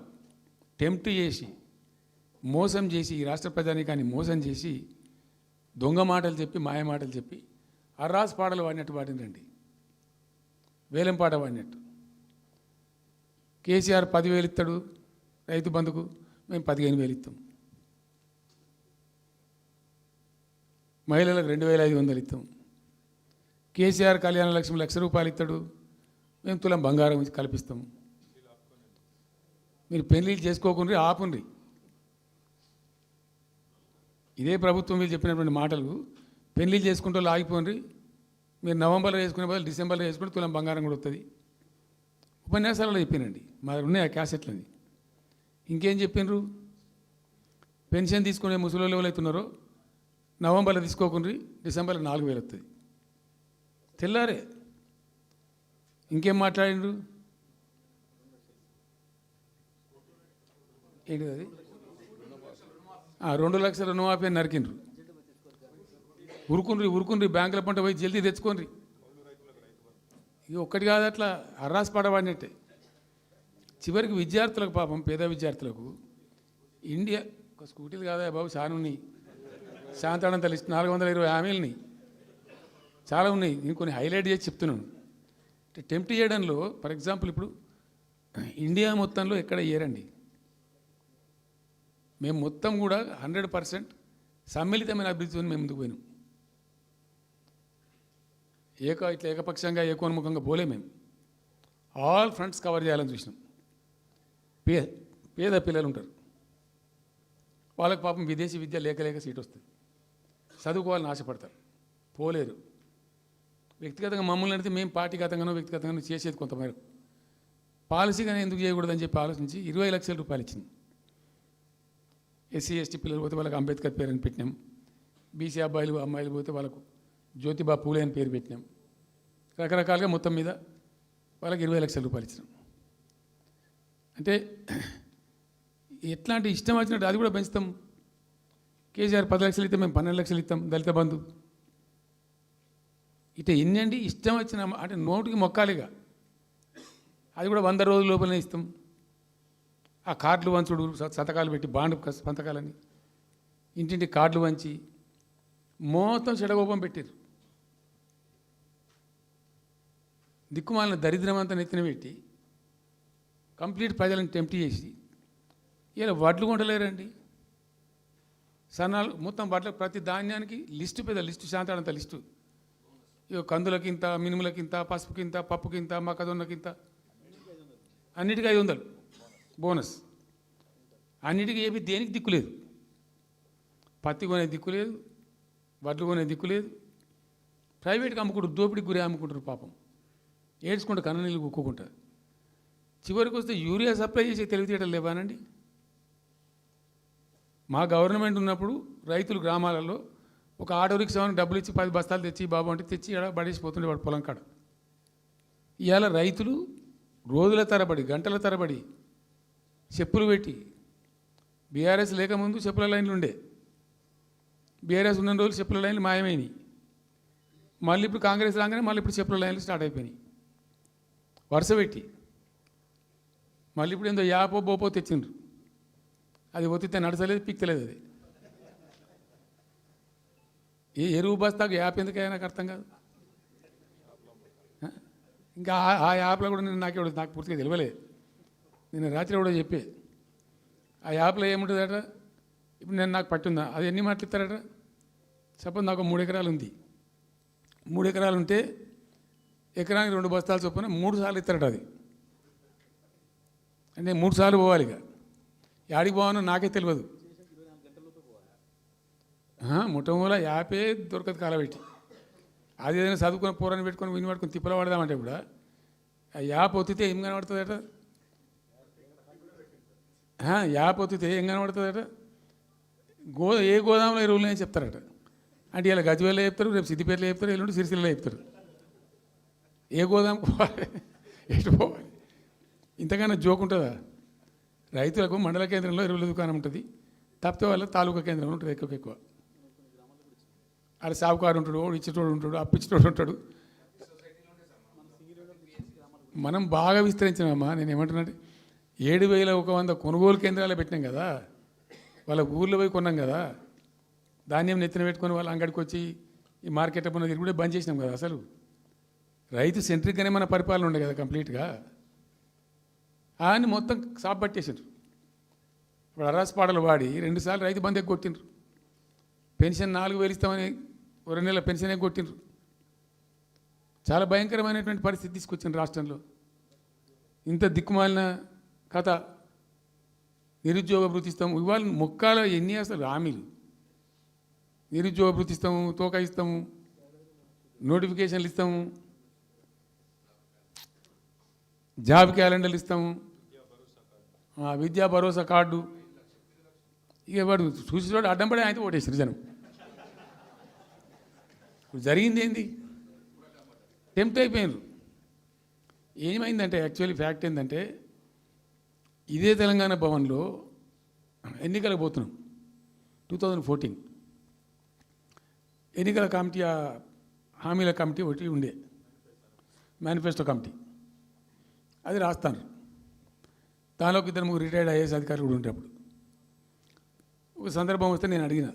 [SPEAKER 2] టెంప్ట్ చేసి మోసం చేసి, ఈ రాష్ట్ర ప్రజానీకాన్ని మోసం చేసి దొంగ మాటలు చెప్పి మాయ మాటలు చెప్పి అర్రాస్ పాటలు వాడినట్టు వాడినండి, వేలం పాట వాడినట్టు. కేసీఆర్ 10,000 ఇస్తాడు రైతు బంధుకు, మేము 15,000 ఇస్తాం. మహిళలకు 2,500 ఇస్తాం. కేసీఆర్ కళ్యాణ లక్ష్మి ₹1,00,000 ఇస్తాడు, మేము తులం బంగారం కల్పిస్తాం. మీరు పెళ్లిళ్ళు చేసుకోకుండా ఆపుండ్రి. ఇదే ప్రభుత్వం వీళ్ళు చెప్పినటువంటి మాటలు, పెళ్లిళ్ళు చేసుకుంటూ ఆగిపోండి, మీరు నవంబర్లో వేసుకునే బదులు డిసెంబర్లో వేసుకుంటే తులం బంగారం కూడా వస్తుంది. ఉపన్యాసాలలో చెప్పినండి, మా ఉన్నాయి ఆ క్యాసెట్లని. ఇంకేం చెప్పిండ్రు, పెన్షన్ తీసుకునే ముసలి ఎవరైతున్నారో నవంబర్లో తీసుకోకుండా డిసెంబర్లో 4,000 వస్తుంది. తెల్లారే ఇంకేం మాట్లాడిండ్రు, ఏంటిది అది, 2 లక్షల రుణమాఫీ అని నరికిండ్రు. ఉరుకుండ్రి బ్యాంకుల పంట పోయి జల్దీ తెచ్చుకోండి. ఇది ఒక్కటి కాదు, అట్లా అర్రాస్ పడబడినట్టే. చివరికి విద్యార్థులకు, పాపం పేద విద్యార్థులకు ఇండియా ఒక స్కూటీలు కాదా బాబు, చాలా ఉన్నాయి. శాంతాడంత లిస్ట్ 420 హామీలని చాలా ఉన్నాయి. నేను కొన్ని హైలైట్ చేసి చెప్తున్నాను. టెంప్ట్ చేయడంలో, ఫర్ ఎగ్జాంపుల్ ఇప్పుడు ఇండియా మొత్తంలో ఎక్కడ ఏరండి, మేము మొత్తం కూడా 100% సమ్మిళితమైన అభివృద్ధితో మేము ముందుకు పోయినాం. ఇట్లా ఏకపక్షంగా ఏకోన్ముఖంగా పోలే. మేము ఆల్ ఫ్రంట్స్ కవర్ చేయాలని చూసినాం. పేద పిల్లలు ఉంటారు, వాళ్ళకి పాపం విదేశీ విద్య లేక సీట్ వస్తుంది, చదువుకోవాలని ఆశపడతారు, పోలేరు. వ్యక్తిగతంగా మమ్మల్ని అడిగితే మేము పార్టీగతంగానో వ్యక్తిగతంగానో చేసేది కొంతమేరకు, పాలసీగానే ఎందుకు చేయకూడదని చెప్పి ఆలోచించి 20 లక్షల రూపాయలు ఇచ్చింది. ఎస్సీ ఎస్టీ పిల్లలు పోతే వాళ్ళకి అంబేద్కర్ పేరు అని పెట్టినాం. బీసీ అమ్మాయిలు పోతే వాళ్ళకు జ్యోతిబా పూలే అని పేరు పెట్టినాం. రకరకాలుగా మొత్తం మీద వాళ్ళకి 20 లక్షల రూపాయలు ఇచ్చినాం. అంటే ఎట్లాంటి ఇష్టం వచ్చినట్టు అది కూడా పెంచుతాం. కేసీఆర్ 10 లక్షలు ఇస్తాం, మేము 12 లక్షలు ఇస్తాం. దళిత బంధు ఇట్లా ఎన్నండి ఇష్టం వచ్చిన, అంటే నోటికి మొక్కాలిగా. అది కూడా 100 రోజుల లోపలనే ఇస్తాం. ఆ కార్డులు వంచుడు, సంతకాలు పెట్టి బాండ్ సంతకాలని ఇంటింటి కార్డులు వంచి మొత్తం చెడగోపం పెట్టారు. దిక్కుమాలిన దరిద్రం అంతా నెత్తిన పెట్టి కంప్లీట్ ప్రజలను టెంప్ట్ చేసి ఇలా వడ్లు కొంటలేరండి. సన్నాలు మొత్తం వడ్ల ప్రతి ధాన్యానికి లిస్టు, పెద్ద లిస్టు, శాంతాడంత లిస్టు. ఇక కందులకింత, మినుములకింత, పసుపుకింత, పప్పుకింత, మొక్కజొన్నకింత, అన్నిటికీ 500 బోనస్. అన్నిటికీ ఏమి దేనికి దిక్కు లేదు. పత్తి కొనే దిక్కు లేదు, వడ్లు కొనే దిక్కు లేదు. ప్రైవేట్గా అమ్ముకుంటారు, దోపిడికి గురి అమ్ముకుంటారు. పాపం ఏడ్చుకుంటూ కన్న నీళ్ళు కుక్కుంటారు. చివరికి వస్తే యూరియా సప్లై చేసే తెలివితేటలు లేవానండి. మా గవర్నమెంట్ ఉన్నప్పుడు రైతులు గ్రామాలలో ఒక ఆటో రిక్షాని డబ్బులు ఇచ్చి 10 బస్తాలు తెచ్చి బాబు అంటే తెచ్చి ఎడ పడేసిపోతుండే వాడు పొలం కాడ. ఇవాళ రైతులు రోజుల తరబడి, గంటల తరబడి చెప్పులు పెట్టి, బీఆర్ఎస్ లేకముందు చెప్పుల లైన్లు ఉండే, బీఆర్ఎస్ ఉన్న రోజులు చెప్పుల లైన్లు మాయమైనవి. మళ్ళీ ఇప్పుడు కాంగ్రెస్ రాగానే మళ్ళీ ఇప్పుడు చెప్పుల లైన్లు స్టార్ట్ అయిపోయినాయి వరుస పెట్టి. మళ్ళీ ఇప్పుడు ఏందో యాపో బోపో తెచ్చిండ్రు, అది ఒత్తితే నడచలేదు, పిక్తలేదు. అది ఏ ఎరువు బస్తాకు యాప్ ఎందుకైనా నాకు అర్థం కాదు. ఇంకా ఆ యాప్లో కూడా నాకు పూర్తిగా తెలియలేదు. నేను రాత్రి కూడా చెప్పే, ఆ యాప్లో ఏముంటుందట, ఇప్పుడు నాకు పట్టుందా, అది ఎన్ని మాటలు ఇస్తారట. సపోజ్ నాకు 3 ఎకరాలు ఉంది, 3 ఎకరాలు ఉంటే ఎకరానికి 2 బస్తాలు చొప్పున 3 సార్లు ఇస్తారట. అది అంటే 3 సార్లు పోవాలి. ఇక యాడికి పోవాలో నాకే తెలియదు. ముఠమూల యాపే దొరకదు కాలబెట్టి. అది ఏదైనా చదువుకొని పూరాన్ని పెట్టుకొని విని పట్టుకొని తిప్పల పడదామంటే కూడా ఆ యాప్ ఒత్తితే ఏం కనబడుతుందట. యాప్ ఒత్తితే ఏం కనబడుతుందట. ఏ గోదాంలో ఎరువులు అని చెప్తారట. అంటే ఇలా గజ్వేల్లో చెప్తారు, రేపు సిద్దిపేటలో చెప్తారు, ఎల్లుండి సిరిసిల్లలో చెప్తారు. ఏ గోదాం పోవాలి, ఎటు పోవాలి? ఇంతకన్నా జోక్ ఉంటుందా? రైతులకు మండల కేంద్రంలో ఎరువుల దుకాణం ఉంటుంది, తప్పితే వాళ్ళ తాలూకా కేంద్రంలో ఉంటుంది ఎక్కువ. ఆడ సాగుకారు ఉంటాడు, ఇచ్చేటోడు ఉంటాడు, అప్పిచ్చేటోడు ఉంటాడు. మనం బాగా విస్తరించామమ్మా. నేను ఏమంటున్నానంటే 7,100 కొనుగోలు కేంద్రాలు పెట్టినాం కదా, వాళ్ళ ఊర్లో పోయి కొన్నాం కదా, ధాన్యం నెత్తిన పెట్టుకొని వాళ్ళ అంగడికి వచ్చి ఈ మార్కెట్ అప్పుడు తిరుగుడే బంద్ చేసినాం కదా. అసలు రైతు సెంట్రిక్గానే మన పరిపాలన ఉండే కదా కంప్లీట్గా. అని మొత్తం సాప్ పట్టేసారు. ఇప్పుడు అరాస్ పాటలు వాడి 2 సార్లు రైతు బంద్ ఎగ్గొట్టిండ్రు. పెన్షన్ 4,000 ఇస్తామని 2 నెలల పెన్షన్ ఎగ్గొట్టిండ్రు. చాలా భయంకరమైనటువంటి పరిస్థితి తీసుకొచ్చింది రాష్ట్రంలో. ఇంత దిక్కుమాలిన కథ. నిరుద్యోగ భృతి ఇస్తాము, ఇవాళ మొక్కాల ఎన్ని అసలు హామీలు. నిరుద్యోగ భృతి ఇస్తాము, తోక ఇస్తాము, నోటిఫికేషన్లు ఇస్తాము, జాబ్ క్యాలెండర్లు ఇస్తాము, విద్యా భరోసా కార్డు. ఇక వాడు చూసేవాడు అడ్డం పడే ఆయన ఓటేసారు జనం. ఇప్పుడు జరిగింది ఏంది? టెంప్ట్ అయిపోయినారు. ఏమైందంటే యాక్చువల్లీ ఫ్యాక్ట్ ఏంటంటే ఇదే తెలంగాణ భవన్లో ఎన్నికలకు పోతున్నాం 2014. ఎన్నికల కమిటీ, హామీల కమిటీ ఒకటి ఉండే, మేనిఫెస్టో కమిటీ. అది రాస్తాను. దానిలోకి 2-3 రిటైర్డ్ ఐఏఎస్ అధికారులు కూడా ఉంటే అప్పుడు ఒక సందర్భం వస్తే నేను అడిగిన,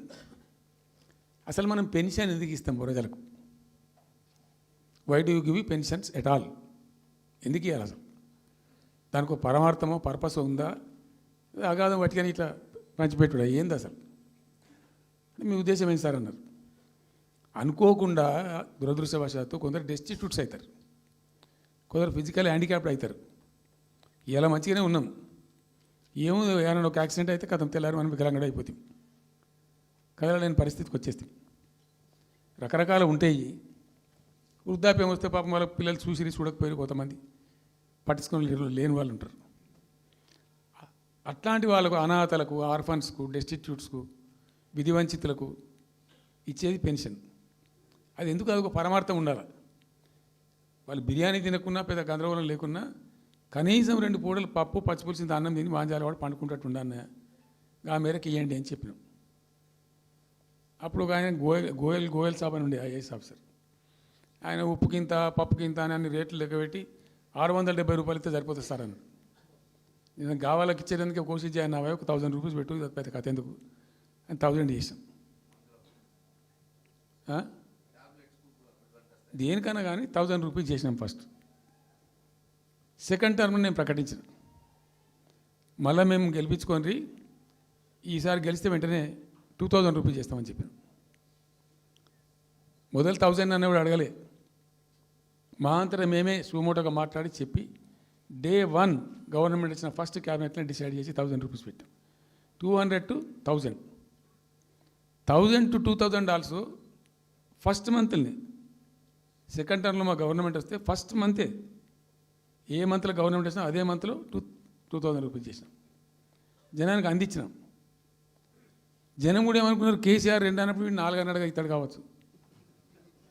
[SPEAKER 2] అసలు మనం పెన్షన్ ఎందుకు ఇస్తాం ప్రజలకు? Why do you give pensions at all? ఎందుకు ఇవ్వాలి అసలు? దానికి ఒక పరమార్థమో పర్పస్ ఉందా? అగాధం పట్టుకొని ఇట్లా పంచిపెట్టుడా ఏంది అసలు? మీ ఉద్దేశం ఏంటి సార్ అన్నారు. అనుకోకుండా దురదృష్టవశాత్తు కొందరు డెస్టిట్యూట్స్ అవుతారు, కొందరు ఫిజికల్ హ్యాండిక్యాప్డ్ అవుతారు. ఇలా మంచిగానే ఉన్నాం, ఏమో ఏమైనా ఒక యాక్సిడెంట్ అయితే కథం తెల్లారి మనం వికలాంగుడు అయిపోతాం, కదలలేని పరిస్థితికి వచ్చేస్తాం. రకరకాలు ఉంటాయి. వృద్ధాప్యం వస్తే పాపం వాళ్ళ పిల్లలు చూసి చూడకపోయారు, కొంతమంది పట్టించుకొని లేని వాళ్ళు ఉంటారు. అట్లాంటి వాళ్ళకు, అనాథలకు, ఆర్ఫన్స్కు, డెస్టిట్యూట్స్కు, విధివంచితులకు ఇచ్చేది పెన్షన్. అది ఎందుకు? అదొక పరమార్థం ఉండాలి. వాళ్ళు బిర్యానీ తినకున్నా, పెద్ద గందరగోళం లేకున్నా కనీసం 2 పూటలు పప్పు పచ్చిపులిసింది అన్నం తిని వాంజాల వాడు పండుకుంటట్టు ఉండన్న ఆ మేరకు ఇవ్వండి అని చెప్పినాం. అప్పుడు ఒక ఆయన గోయల్ సాబ్ అని ఉండే ఐఏఎస్ ఆఫీసర్. ఆయన ఉప్పుకింత పప్పుకింత అని అన్ని రేట్లు లెక్కబెట్టి 670 రూపాయలు ఇస్తే సరిపోతుంది సార్ అన్నాడు. నేను గావాలకి ఇచ్చేదానికి కోసి చేయను, 1,000 రూపీస్ పెట్టు, పెద్ద కథ ఎందుకు అని 1000 చేసాం. దేనికన్నా కానీ 1000 రూపీస్ చేసినాం ఫస్ట్. సెకండ్ టర్మ్ నేను ప్రకటించిన, మళ్ళీ మేము గెలిపించుకొని ఈసారి గెలిస్తే వెంటనే 2000 రూపీస్ చేస్తామని చెప్పాను. మొదలు 1000 అన్నవాడు అడగలే, మా అంతటా మేమే సుమోటోగా మాట్లాడి చెప్పి డే 1 గవర్నమెంట్ ఇచ్చిన ఫస్ట్ క్యాబినెట్ని డిసైడ్ చేసి 1000 రూపీస్ పెట్టాం. 200 to 1000, 1000 to 2000 also first మంత్ని. Second టర్మ్లో మా గవర్నమెంట్ వస్తే ఫస్ట్ మంతే, ఏ మంత్లో గవర్నమెంట్ వచ్చినా అదే మంత్లో 2000 రూపీస్ చేసినాం, జనానికి అందించినాం. జనం కూడా ఏమనుకున్నారు, కేసీఆర్ 2 అన్నప్పుడు 4 అన్నట్టుగా ఇస్తాడు కావచ్చు.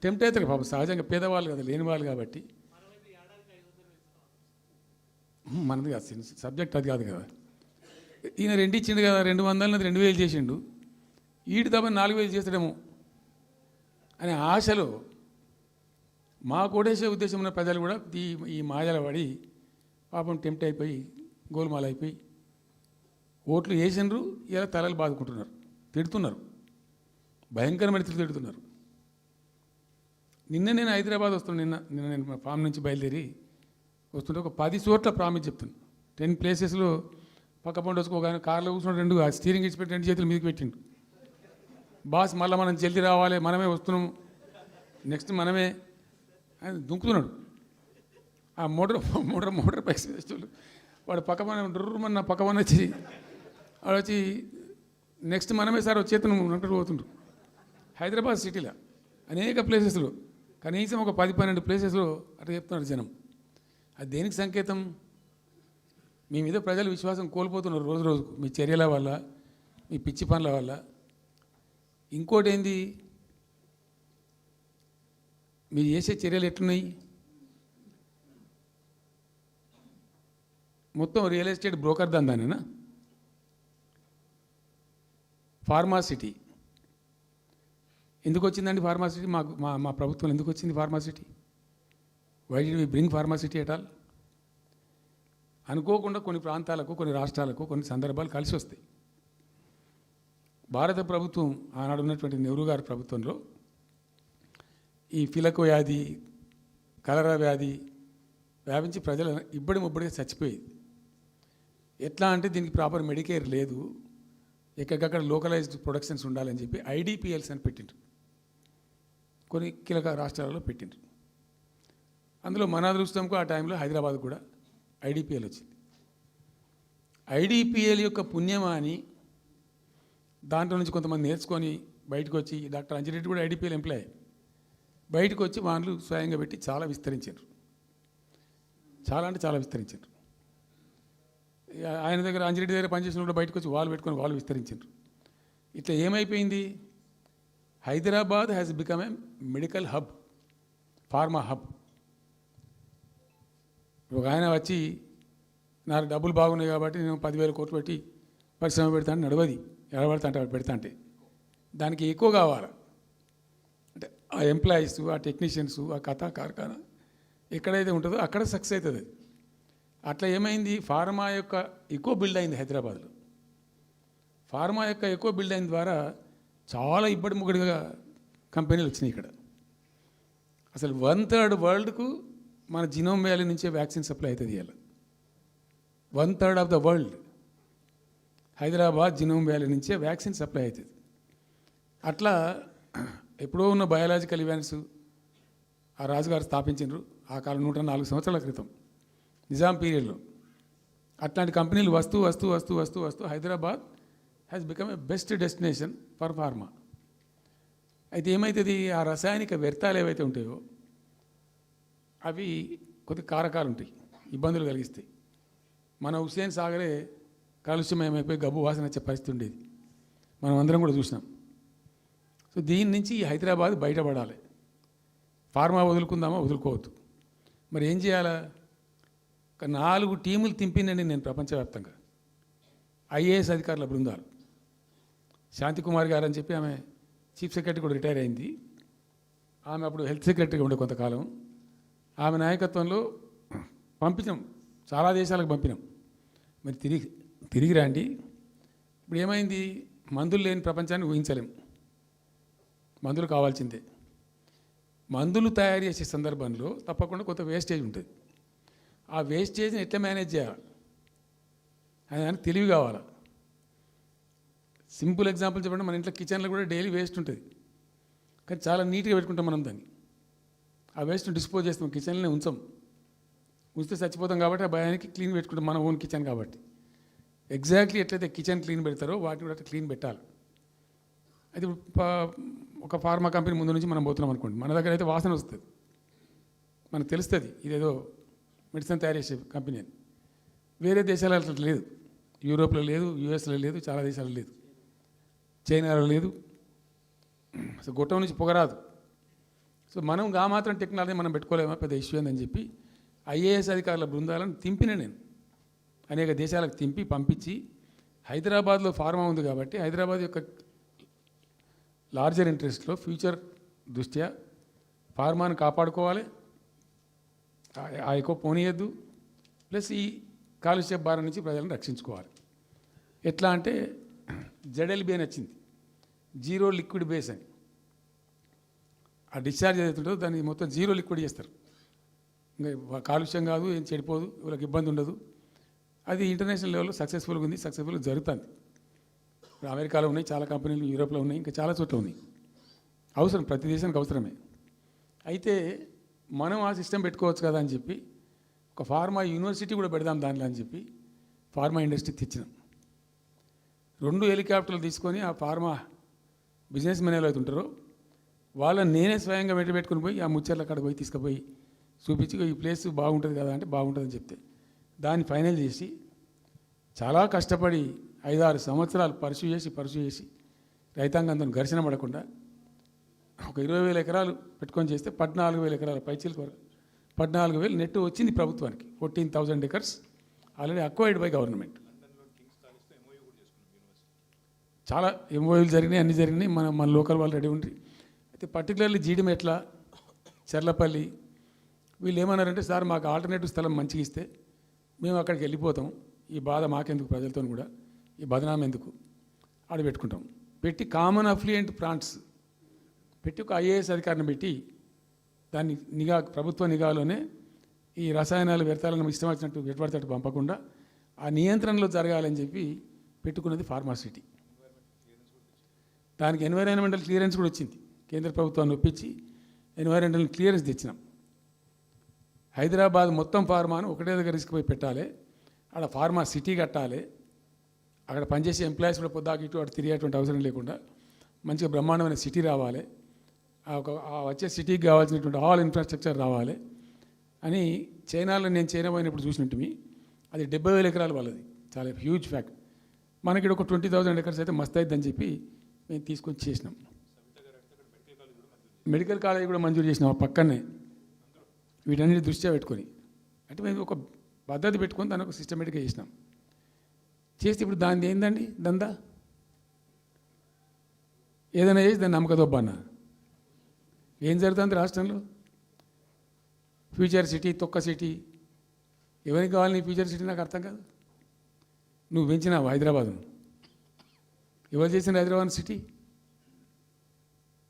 [SPEAKER 2] టెంప్ట్ అవుతారు పాపం, సహజంగా పేదవాళ్ళు కదా, లేని వాళ్ళు కాబట్టి. మనది కాదు సబ్జెక్ట్, అది కాదు కదా. ఈయన 2 ఇచ్చిండు కదా, 200 2000 చేసిండు, ఈడు తప్ప 4000 చేస్తాడేమో అనే ఆశలో మా కోటేసే ఉద్దేశం ఉన్న ప్రజలు కూడా ఈ మాయల పడి పాపం టెంప్ట్ అయిపోయి గోల్మాల్ అయిపోయి ఓట్లు వేసినారు. ఇలా తలలు బాదుకుంటున్నారు, తిడుతున్నారు, భయంకరమైన తిడుతున్నారు. నిన్న నేను హైదరాబాద్ వస్తున్నాను. నిన్న నేను మా ఫామ్ నుంచి బయలుదేరి వస్తుంటే ఒక 10 చోట్ల ప్రామిస్ చెప్తున్నాను. 10 ప్లేసెస్లో పక్క పండు వచ్చుకో, కానీ కార్లో కూర్చుని 2 స్టీరింగ్ ఇచ్చిపెట్టి 2 చేతులు మీదకి పెట్టిండు. బాస్ మళ్ళీ మనం జల్దీ రావాలి, మనమే వస్తున్నాం, నెక్స్ట్ మనమే అని దుంకుతున్నాడు. ఆ మోటార్ పైకి వేసేవాళ్ళు వాడు పక్కన డుర్రమన్న పక్కన వచ్చి వాడు వచ్చి నెక్స్ట్ మనమే సార్ వచ్చేతను నడుపుతూ పోతుండ్రు. హైదరాబాద్ సిటీలో అనేక ప్లేసెస్లో కనీసం ఒక 10-12 ప్లేసెస్లో అట్లా చెప్తున్నారు జనం. అది దేనికి సంకేతం? మీ మీద ప్రజలు విశ్వాసం కోల్పోతున్నారు రోజు రోజుకు, మీ చర్యల వల్ల, మీ పిచ్చి పనుల వల్ల. ఇంకోటి ఏంది, మీరు చేసే చర్యలు ఎట్లున్నాయి? మొత్తం రియల్ ఎస్టేట్ బ్రోకర్ దందానేనా? ఫార్మాసిటీ ఎందుకు వచ్చిందండి? ఫార్మాసిటీ మాకు మా ప్రభుత్వం ఎందుకు వచ్చింది pharma city? Why did we bring pharma city at all? అనుకోకుండా కొన్ని ప్రాంతాలకు, కొన్ని రాష్ట్రాలకు కొన్ని సందర్భాలు కలిసి వస్తాయి. భారత ప్రభుత్వం ఆనాడు ఉన్నటువంటి నెహ్రూ గారి ప్రభుత్వంలో ఈ ఫిలకు వ్యాధి, కలరా వ్యాధి వ్యాపించి ప్రజలు ఇబ్బడిగా చచ్చిపోయేది. ఎట్లా అంటే దీనికి ప్రాపర్ మెడికేర్ లేదు, ఎక్కడికక్కడ లోకలైజ్డ్ ప్రొడక్షన్స్ ఉండాలని చెప్పి ఐడిపిఎల్స్ అని పెట్టిండ్రు. కొన్ని కీలక రాష్ట్రాలలో పెట్టిండ్రు. అందులో మన అదృష్టంకు ఆ టైంలో హైదరాబాద్ కూడా ఐడిపిఎల్ వచ్చింది. ఐడిపిఎల్ యొక్క పుణ్యమా అని దాంట్లో నుంచి కొంతమంది నేర్చుకొని బయటకు వచ్చి, డాక్టర్ అంజిరెడ్డి కూడా ఐడిపిఎల్ ఎంప్లాయ్, బయటకు వచ్చి వాళ్ళు స్వయంగా పెట్టి చాలా విస్తరించారు. చాలా అంటే చాలా విస్తరించారు. ఆయన దగ్గర, అంజిరెడ్డి దగ్గర పనిచేసిన కూడా బయటకు వచ్చి వాళ్ళు పెట్టుకొని వాళ్ళు విస్తరించారు. ఇట్లా ఏమైపోయింది? Hyderabad has become a medical hub, pharma hub. ఒక ఆయన వచ్చి నాకు డబ్బులు బాగున్నాయి కాబట్టి నేను 10,000 కోట్లు పెట్టి పరిశ్రమ పెడతాను, నడవది ఎడబడతా అంటే పెడతా అంటే దానికి ఎక్కువ కావాలి. అంటే ఆ ఎంప్లాయీస్, ఆ టెక్నీషియన్స్, ఆ కథా కార్ఖానా ఎక్కడైతే ఉంటుందో అక్కడ సక్సెస్ అవుతుంది. అట్లా ఏమైంది? ఫార్మా యొక్క ఎక్కువ బిల్డ్ అయింది హైదరాబాద్లో. ఫార్మా యొక్క ఎక్కువ బిల్డ్ అయిన ద్వారా చాలా ఇబ్బడి ముగ్గడిగా కంపెనీలు వచ్చినాయి ఇక్కడ. అసలు 1/3 వరల్డ్కు మన జినోమ్ వ్యాలీ నుంచే వ్యాక్సిన్ సప్లై అవుతుంది. ఇవాళ 1/3 of the world Hyderabad genome valley నుంచే వ్యాక్సిన్ సప్లై అవుతుంది. అట్లా ఎప్పుడో ఉన్న బయాలజికల్ ఈవెంట్స్ ఆ రాజుగారు స్థాపించారు ఆ కాలం 104 సంవత్సరాల క్రితం నిజాం పీరియడ్లో. అట్లాంటి కంపెనీలు వస్తూ వస్తూ వస్తూ వస్తూ వస్తూ Hyderabad has become a best destination for pharma. అయితే ఏమవుతుంది? ఆ రసాయనిక వ్యర్థాలు ఏవైతే ఉంటాయో అవి కొద్ది కారకాలు ఉంటాయి, ఇబ్బందులు కలిగిస్తాయి. మన హుస్సేన్ సాగరే కాలుష్యమయమైపోయి గబ్బు వాసన వచ్చే పరిస్థితి ఉండేది, మనం అందరం కూడా చూసినాం. సో దీని నుంచి ఈ హైదరాబాద్ బయటపడాలి. ఫార్మా వదులుకుందామా? వదులుకోవద్దు. మరి ఏం చేయాలా? ఒక 4 టీములు తింపిందండి నేను ప్రపంచవ్యాప్తంగా, ఐఏఎస్ అధికారుల బృందాలు. శాంతికుమార్ గారు అని చెప్పి ఆమె చీఫ్ సెక్రటరీ కూడా రిటైర్ అయింది. ఆమె అప్పుడు హెల్త్ సెక్రటరీగా ఉండే కొంతకాలం. ఆమె నాయకత్వంలో పంపించాం, చాలా దేశాలకు పంపినాం. మరి తిరిగి రండి. ఇప్పుడు ఏమైంది? మందులు లేని ప్రపంచాన్ని ఊహించలేం, మందులు కావాల్సిందే. మందులు తయారు చేసే సందర్భంలో తప్పకుండా కొంత వేస్టేజ్ ఉంటుంది. ఆ వేస్టేజ్ని ఎట్లా మేనేజ్ చేయాలి అని దానికి తెలివి కావాలి. సింపుల్ ఎగ్జాంపుల్ చెప్పండి, మన ఇంట్లో కిచెన్లో కూడా డైలీ వేస్ట్ ఉంటుంది, కానీ చాలా నీట్గా పెట్టుకుంటాం మనం దాన్ని. ఆ వేస్ట్ని డిస్పోజ్ చేస్తాం, కిచెన్లోనే ఉంచితే చచ్చిపోతాం కాబట్టి ఆ భయానికి క్లీన్ పెట్టుకుంటాం, మన ఓన్ కిచెన్ కాబట్టి. ఎగ్జాక్ట్లీ ఎట్లయితే కిచెన్ క్లీన్ పెడతారో వాటిని కూడా అట్లా క్లీన్ పెట్టాలి. అయితే ఒక ఫార్మా కంపెనీ ముందు నుంచి మనం పోతున్నాం అనుకోండి, మన దగ్గర అయితే వాసన వస్తుంది, మనకు తెలుస్తుంది ఇదేదో మెడిసిన్ తయారు చేసే కంపెనీ అని. వేరే దేశాలలో అట్లా లేదు, యూరోప్లో లేదు, యూఎస్లో లేదు, చాలా దేశాల్లో లేదు, చైనాలో లేదు. సో గొట్టం నుంచి పొగరాదు. సో మనం మాత్రం టెక్నాలజీ మనం పెట్టుకోలేమా, పెద్ద ఇష్యూ ఏందని చెప్పి ఐఏఎస్ అధికారుల బృందాలను తింపిన నేను అనేక దేశాలకు తింపి పంపించి, హైదరాబాద్లో ఫార్మా ఉంది కాబట్టి హైదరాబాద్ యొక్క లార్జర్ ఇంట్రెస్ట్లో ఫ్యూచర్ దృష్ట్యా ఫార్మాను కాపాడుకోవాలి, ఆ ఎక్కువ పోనీయద్దు, ప్లస్ ఈ కాలుష్య భారం నుంచి ప్రజలను రక్షించుకోవాలి. ఎట్లా అంటే జెడ్ఎల్బి అని వచ్చింది, జీరో లిక్విడ్ బేస్ అని. ఆ డిశ్చార్జ్ ఏదైతే ఉంటుందో దాన్ని మొత్తం జీరో లిక్విడ్ చేస్తారు, ఇంకా కాలుష్యం కాదు, ఏం చెడిపోదు, వీళ్ళకి ఇబ్బంది ఉండదు. అది ఇంటర్నేషనల్ లెవెల్లో సక్సెస్ఫుల్గా ఉంది, సక్సెస్ఫుల్గా జరుగుతుంది. ఇప్పుడు అమెరికాలో ఉన్నాయి చాలా కంపెనీలు, యూరోప్లో ఉన్నాయి, ఇంకా చాలా చోట్ల ఉన్నాయి. అవసరం, ప్రతి దేశానికి అవసరమే. అయితే మనం ఆ సిస్టమ్ పెట్టుకోవచ్చు కదా అని చెప్పి ఒక ఫార్మా యూనివర్సిటీ కూడా పెడదాం దానిలో అని చెప్పి ఫార్మా ఇండస్ట్రీ తెచ్చినాం. 2 హెలికాప్టర్లు తీసుకొని ఆ ఫార్మా బిజినెస్ మెన్ ఎవరైతే ఉంటారో వాళ్ళని నేనే స్వయంగా పెట్టుకుని పోయి ఆ ముచ్చర్ల కాడ పోయి తీసుకుపోయి చూపించి ఈ ప్లేస్ బాగుంటుంది కదా అంటే బాగుంటుందని చెప్తే దాన్ని ఫైనల్ చేసి చాలా కష్టపడి 5-6 సంవత్సరాలు పర్సూ చేసి రైతాంగంతో ఘర్షణ పడకుండా ఒక 20,000 ఎకరాలు పెట్టుకొని చేస్తే 14,000 ఎకరాల పైచీలకు వరకు 14,000 నెట్ వచ్చింది ప్రభుత్వానికి. 14,000 acres already acquired by government. చాలా ఎంఓయూలు జరిగినాయి, అన్నీ జరిగినాయి. మన లోకల్ వాళ్ళు రెడీ ఉండి అయితే పర్టికులర్లీ జీడిమెట్ల, చర్లపల్లి వీళ్ళు ఏమన్నారంటే సార్ మాకు ఆల్టర్నేటివ్ స్థలం మంచిగా ఇస్తే మేము అక్కడికి వెళ్ళిపోతాం, ఈ బాధ మాకెందుకు, ప్రజలతో కూడా ఈ బదనాం ఎందుకు, ఆడ పెట్టుకుంటాం. పెట్టి కామన్ అఫ్లియంట్ ప్లాంట్స్ పెట్టి ఒక ఐఏఎస్ అధికారిని పెట్టి దాన్ని ప్రభుత్వ నిఘాలోనే ఈ రసాయనాలు వ్యర్థాలను ఇష్టం వచ్చినట్టు ఎటుపడితే పంపకుండా ఆ నియంత్రణలో జరగాలని చెప్పి పెట్టుకున్నది ఫార్మాసిటీ. దానికి ఎన్వైరాన్మెంటల్ క్లియరెన్స్ కూడా వచ్చింది. కేంద్ర ప్రభుత్వాన్ని ఒప్పించి ఎన్వైరాన్మెంటల్ క్లియరెన్స్ తెచ్చినాం. హైదరాబాద్ మొత్తం ఫార్మాను ఒకటే దగ్గర తీసుకుపోయి పెట్టాలి, అక్కడ ఫార్మా సిటీ కట్టాలి, అక్కడ పనిచేసే ఎంప్లాయీస్ కూడా పొద్దాకి ఇటు అటు తిరిగేటువంటి అవసరం లేకుండా మంచిగా బ్రహ్మాండమైన సిటీ రావాలి, ఆ వచ్చే సిటీకి కావాల్సినటువంటి ఆల్ ఇన్ఫ్రాస్ట్రక్చర్ రావాలి అని చైనాలో నేను చైనా పోయినప్పుడు చూసినట్టు అది 70,000 ఎకరాలు వాళ్ళది, చాలా హ్యూజ్ ఫ్యాక్ట్. మనకి ఒక 20,000 acres అయితే మస్తు అవుతుందని చెప్పి మేము తీసుకొచ్చి చేసినాం. మెడికల్ కాలేజ్ కూడా మంజూరు చేసినాం ఆ పక్కనే, వీటన్నిటి దృష్ట్యా పెట్టుకొని. అంటే మేము ఒక పద్ధతి పెట్టుకొని దాన్ని ఒక సిస్టమేటిక్గా చేసినాం. చేస్తే ఇప్పుడు దాన్ని ఏందండి దందా, ఏదైనా చేసి దాన్ని నమ్మకదొబ్బన్న. ఏం జరుగుతుంది రాష్ట్రంలో? ఫ్యూచర్ సిటీ, తొక్క సిటీ, ఎవరికి కావాలి నీ ఫ్యూచర్ సిటీ? నాకు అర్థం కాదు. నువ్వు పెంచినావు హైదరాబాద్ను, ఎవరు చేసిన హైదరాబాద్ సిటీ?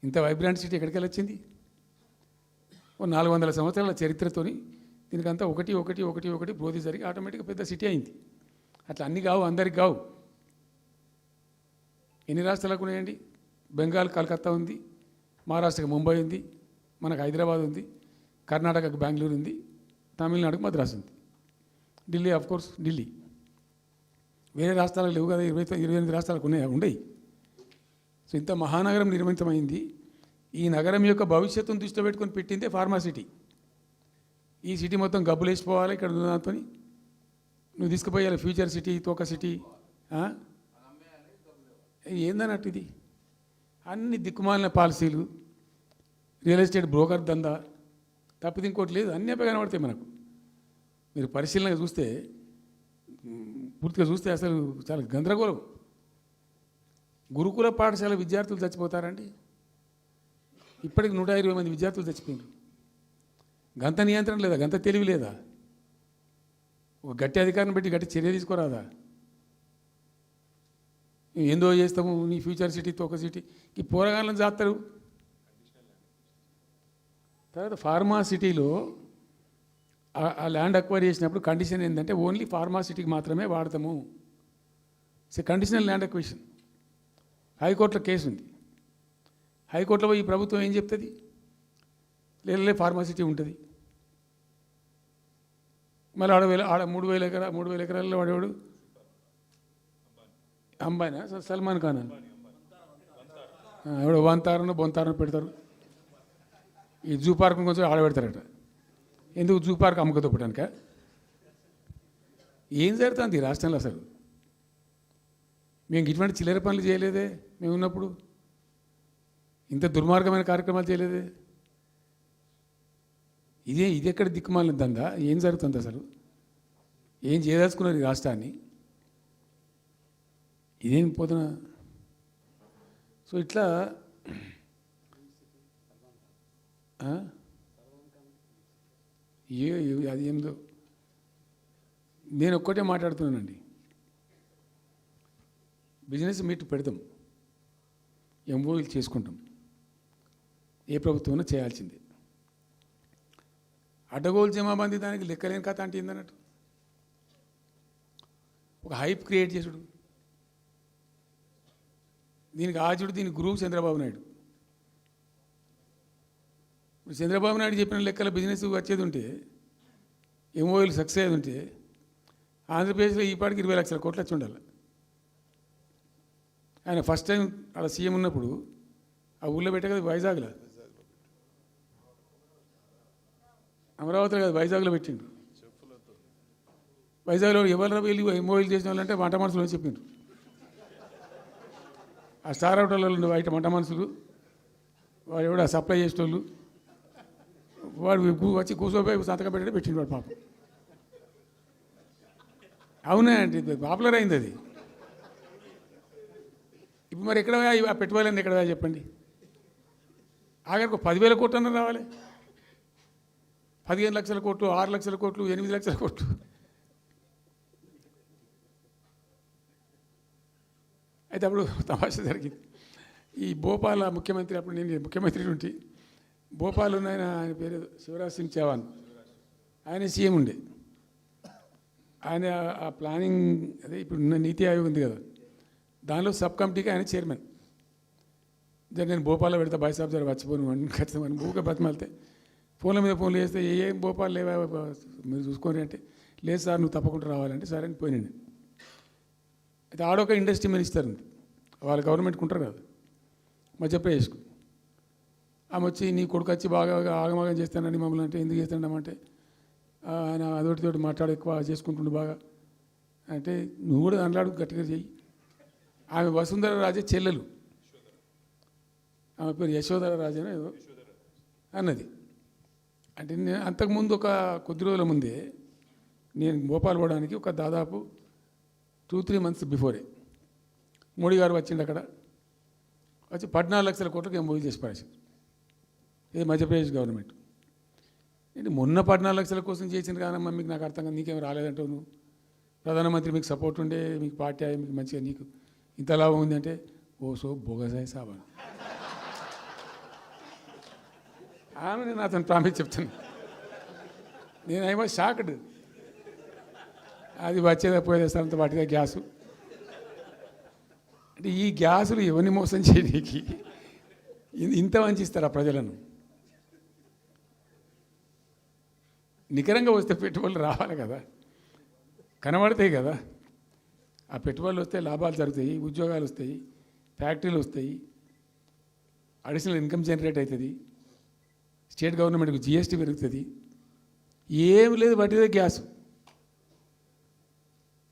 [SPEAKER 2] ఇంత వైబ్రాంట్ సిటీ ఎక్కడికి వచ్చింది? ఓ 400 సంవత్సరాల చరిత్రతోని దీనికంతా ఒకటి బోధి జరిగి ఆటోమేటిక్గా పెద్ద సిటీ అయింది. అట్లా అన్నీ కావు, అందరికి కావు. ఎన్ని రాష్ట్రాలకు ఉన్నాయండి? బెంగాల్ కలకత్తా ఉంది, మహారాష్ట్రకి ముంబై ఉంది, మనకు హైదరాబాద్ ఉంది, కర్ణాటకకు బెంగళూరు ఉంది, తమిళనాడుకు మద్రాసు ఉంది, ఢిల్లీ కోర్స్ ఢిల్లీ. వేరే రాష్ట్రాలకు లేవు కదా, 28 రాష్ట్రాలకు ఉండయి. సో ఇంత మహానగరం నిర్మితమైంది. ఈ నగరం యొక్క భవిష్యత్తును దృష్టిలో పెట్టుకొని పెట్టిందే ఫార్మాసిటీ. ఈ సిటీ మొత్తం గబ్బులు వేసిపోవాలి ఇక్కడ దాంతో, నువ్వు తీసుకుపోయాలి ఫ్యూచర్ సిటీ, తోక సిటీ. ఏందన్నట్టు ఇది? అన్ని దిక్కుమాలిన పాలసీలు, రియల్ ఎస్టేట్ బ్రోకర్ దందా తప్పితే ఇంకోటి లేదు. అన్నీ అప్పే కనబడతాయి మనకు. మీరు పరిశీలనగా చూస్తే, పూర్తిగా చూస్తే అసలు చాలా గందరగోళం. గురుకుల పాఠశాల విద్యార్థులు చచ్చిపోతారండి. ఇప్పటికి 120 మంది విద్యార్థులు చచ్చిపోయినారు. గంత నియంత్రణ లేదా? గంత తెలివి లేదా? ఒక గట్టి అధికారిని పెట్టి గట్టి చర్య తీసుకోరాదా? ఏందో చేస్తాము నీ ఫ్యూచర్ సిటీ, తోక సిటీ, ఈ పోరగాళ్ళని చేస్తారు. తర్వాత ఫార్మా సిటీలో ఆ ల్యాండ్ అక్వైర్ చేసినప్పుడు కండిషన్ ఏంటంటే ఓన్లీ ఫార్మా సిటీకి మాత్రమే వాడతాము. Conditional land acquisition. హైకోర్టులో కేసు ఉంది. హైకోర్టులో ఈ ప్రభుత్వం ఏం చెప్తుంది? లేలే ఫార్మా సిటీ ఉంటుంది. మళ్ళీ ఆడ 3,000 ఎకరాల్లో వాడేవాడు అంబాయినా సల్మాన్ ఖాన్ ఎవడో బొంతారనో పెడతారు. ఈ జూ పార్క్ కొంచెం ఆడబెడతారట. ఎందుకు? జూ పార్క్ అమ్మకదొప్పటానిక? ఏం జరుగుతుంది ఈ రాష్ట్రంలో అసలు? మేము ఇటువంటి చిల్లర పనులు చేయలేదే మేము ఉన్నప్పుడు, ఇంత దుర్మార్గమైన కార్యక్రమాలు చేయలేదే. ఇది ఎక్కడ దిక్కుమాలిన దందా? ఏం జరుగుతుంది అసలు? ఏం చేయదలుచుకున్నారు ఈ రాష్ట్రాన్ని? ఇదేం పోతున్న? సో ఇట్లా అది ఏందో నేను ఒక్కటే మాట్లాడుతున్నానండి. బిజినెస్ మీట్ పెడతాం, ఎంఓయూలు చేసుకుంటాం, ఏ ప్రభుత్వం చేయాల్సిందే. అడ్డగోలు జమాబందీ దానికి లెక్కలేని కథ అంటే ఏందన్నట్టు. ఒక హైప్ క్రియేట్ చేసుడు, దీనికి ఆజుడు, దీనికి గురువు చంద్రబాబు నాయుడు. ఇప్పుడు చంద్రబాబు నాయుడు చెప్పిన లెక్కల బిజినెస్ వచ్చేది ఉంటే ఎంఓఎల్ సక్సెస్ అయ్యేది ఉంటే ఆంధ్రప్రదేశ్లో ఈ పాటికి 20 లక్షల కోట్లు వచ్చి ఉండాలి. ఆయన ఫస్ట్ టైం అలా సీఎం ఉన్నప్పుడు ఆ ఊళ్ళో పెట్టే కదా వైజాగ్లో, అమరావతిలో కదా వైజాగ్లో పెట్టిండు. వైజాగ్లో ఎవరు వెళ్ళి ఎంఓఎల్ చేసిన వాళ్ళంటే వంట మనుషులు అని చెప్పిండ్రు. ఆ స్టార్ హోటల్లో బయట వంట మనుషులు వాడు ఎవడ సప్లై చేసేటోళ్ళు వాడు వచ్చి కూర్చోపోయి సంతకం పెట్టే పెట్టిండు వాడు పాపం. అవునా అంటే పాపులర్ అయింది అది. ఇప్పుడు మరి ఎక్కడ ఆ పెట్టుబడులన్నీ ఎక్కడ చెప్పండి. ఆఖరికి 10,000 కోట్లు అన్న రావాలి. 15 లక్షల కోట్లు, 6 లక్షల కోట్లు, 8 లక్షల కోట్లు. అయితే అప్పుడు తమాషా జరిగింది. ఈ భోపాల్ ముఖ్యమంత్రి, అప్పుడు నేను ముఖ్యమంత్రి నుండి భోపాల్ ఉన్న ఆయన పేరు శివరాజ్ సింగ్ చౌహాన్, ఆయన సీఎం ఉండే. ఆయన ఆ ప్లానింగ్ అదే ఇప్పుడు నీతి ఆయోగ్ ఉంది కదా, దానిలో సబ్ కమిటీకి ఆయన చైర్మన్. నేను భోపాల్లో పెడతా బాయ్ సాబ్ జర వచ్చిపోను అని ఖచ్చితంగా ఊరికే బతిమాలితే ఫోన్ల మీద ఫోన్లు చేస్తే ఏం భోపాల్ లేవా మీరు చూసుకొని అంటే, లేదు సార్ నువ్వు తప్పకుండా రావాలంటే సరే అని పోయినండి. అయితే ఆడొక ఇండస్ట్రీ మినిస్టర్ ఉంది, వాళ్ళ గవర్నమెంట్కి ఉంటారు కదా మధ్యప్రదేశ్కు. ఆమె వచ్చి నీ కొడుకు వచ్చి బాగా ఆగమాగం చేస్తానని మమ్మల్ని అంటే ఎందుకు చేస్తాడమంటే ఆయన అదొకటితోటి మాట్లాడి ఎక్కువ చేసుకుంటుండు బాగా అంటే, నువ్వు కూడా దాంట్లో గట్టిగా చెయ్యి. ఆమె వసుంధర రాజే చెల్లెలు, ఆమె పేరు యశోధర రాజే ఏదో అన్నది. అంటే నేను అంతకుముందు ఒక కొద్ది రోజుల ముందే నేను భోపాల్ పోవడానికి ఒక దాదాపు 2-3 మంత్స్ బిఫోరే మోడీ గారు వచ్చిండు. అక్కడ వచ్చి 14 లక్షల కోట్లకు ఎంఓయూ చేసి పడేసారు. ఇది మధ్యప్రదేశ్ గవర్నమెంట్. ఏంటి మొన్న 14 లక్షల కోసం చేసింది కాదమ్మా, మీకు నాకు అర్థం కాదు, నీకేం రాలేదంటావు నువ్వు. ప్రధానమంత్రి మీకు సపోర్ట్ ఉండే, మీకు పార్టీ అయ్యి మీకు మంచిగా నీకు ఇంత లాభం ఉంది అంటే ఓ సో బోగసాయి సాబా. ఆమె నేను అతను ప్రామిస్ చెప్తాను, నేను ఐ వాజ్ షాక్డ్. అది వచ్చేదా పోయేదా సార్ అంత వాటిగా గ్యాసు అంటే ఈ గ్యాసులు ఎవరిని మోసం చేయడానికి ఇంత వంచిస్తారా ప్రజలను? నికరంగా వస్తే పెట్టుబడులు రావాలి కదా, కనబడతాయి కదా. ఆ పెట్టుబడులు వస్తే లాభాలు జరుగుతాయి, ఉద్యోగాలు వస్తాయి, ఫ్యాక్టరీలు వస్తాయి, అడిషనల్ ఇన్కమ్ జనరేట్ అవుతుంది, స్టేట్ గవర్నమెంట్కి జిఎస్టీ పెరుగుతుంది. ఏం లేదు వాటిదే గ్యాసు.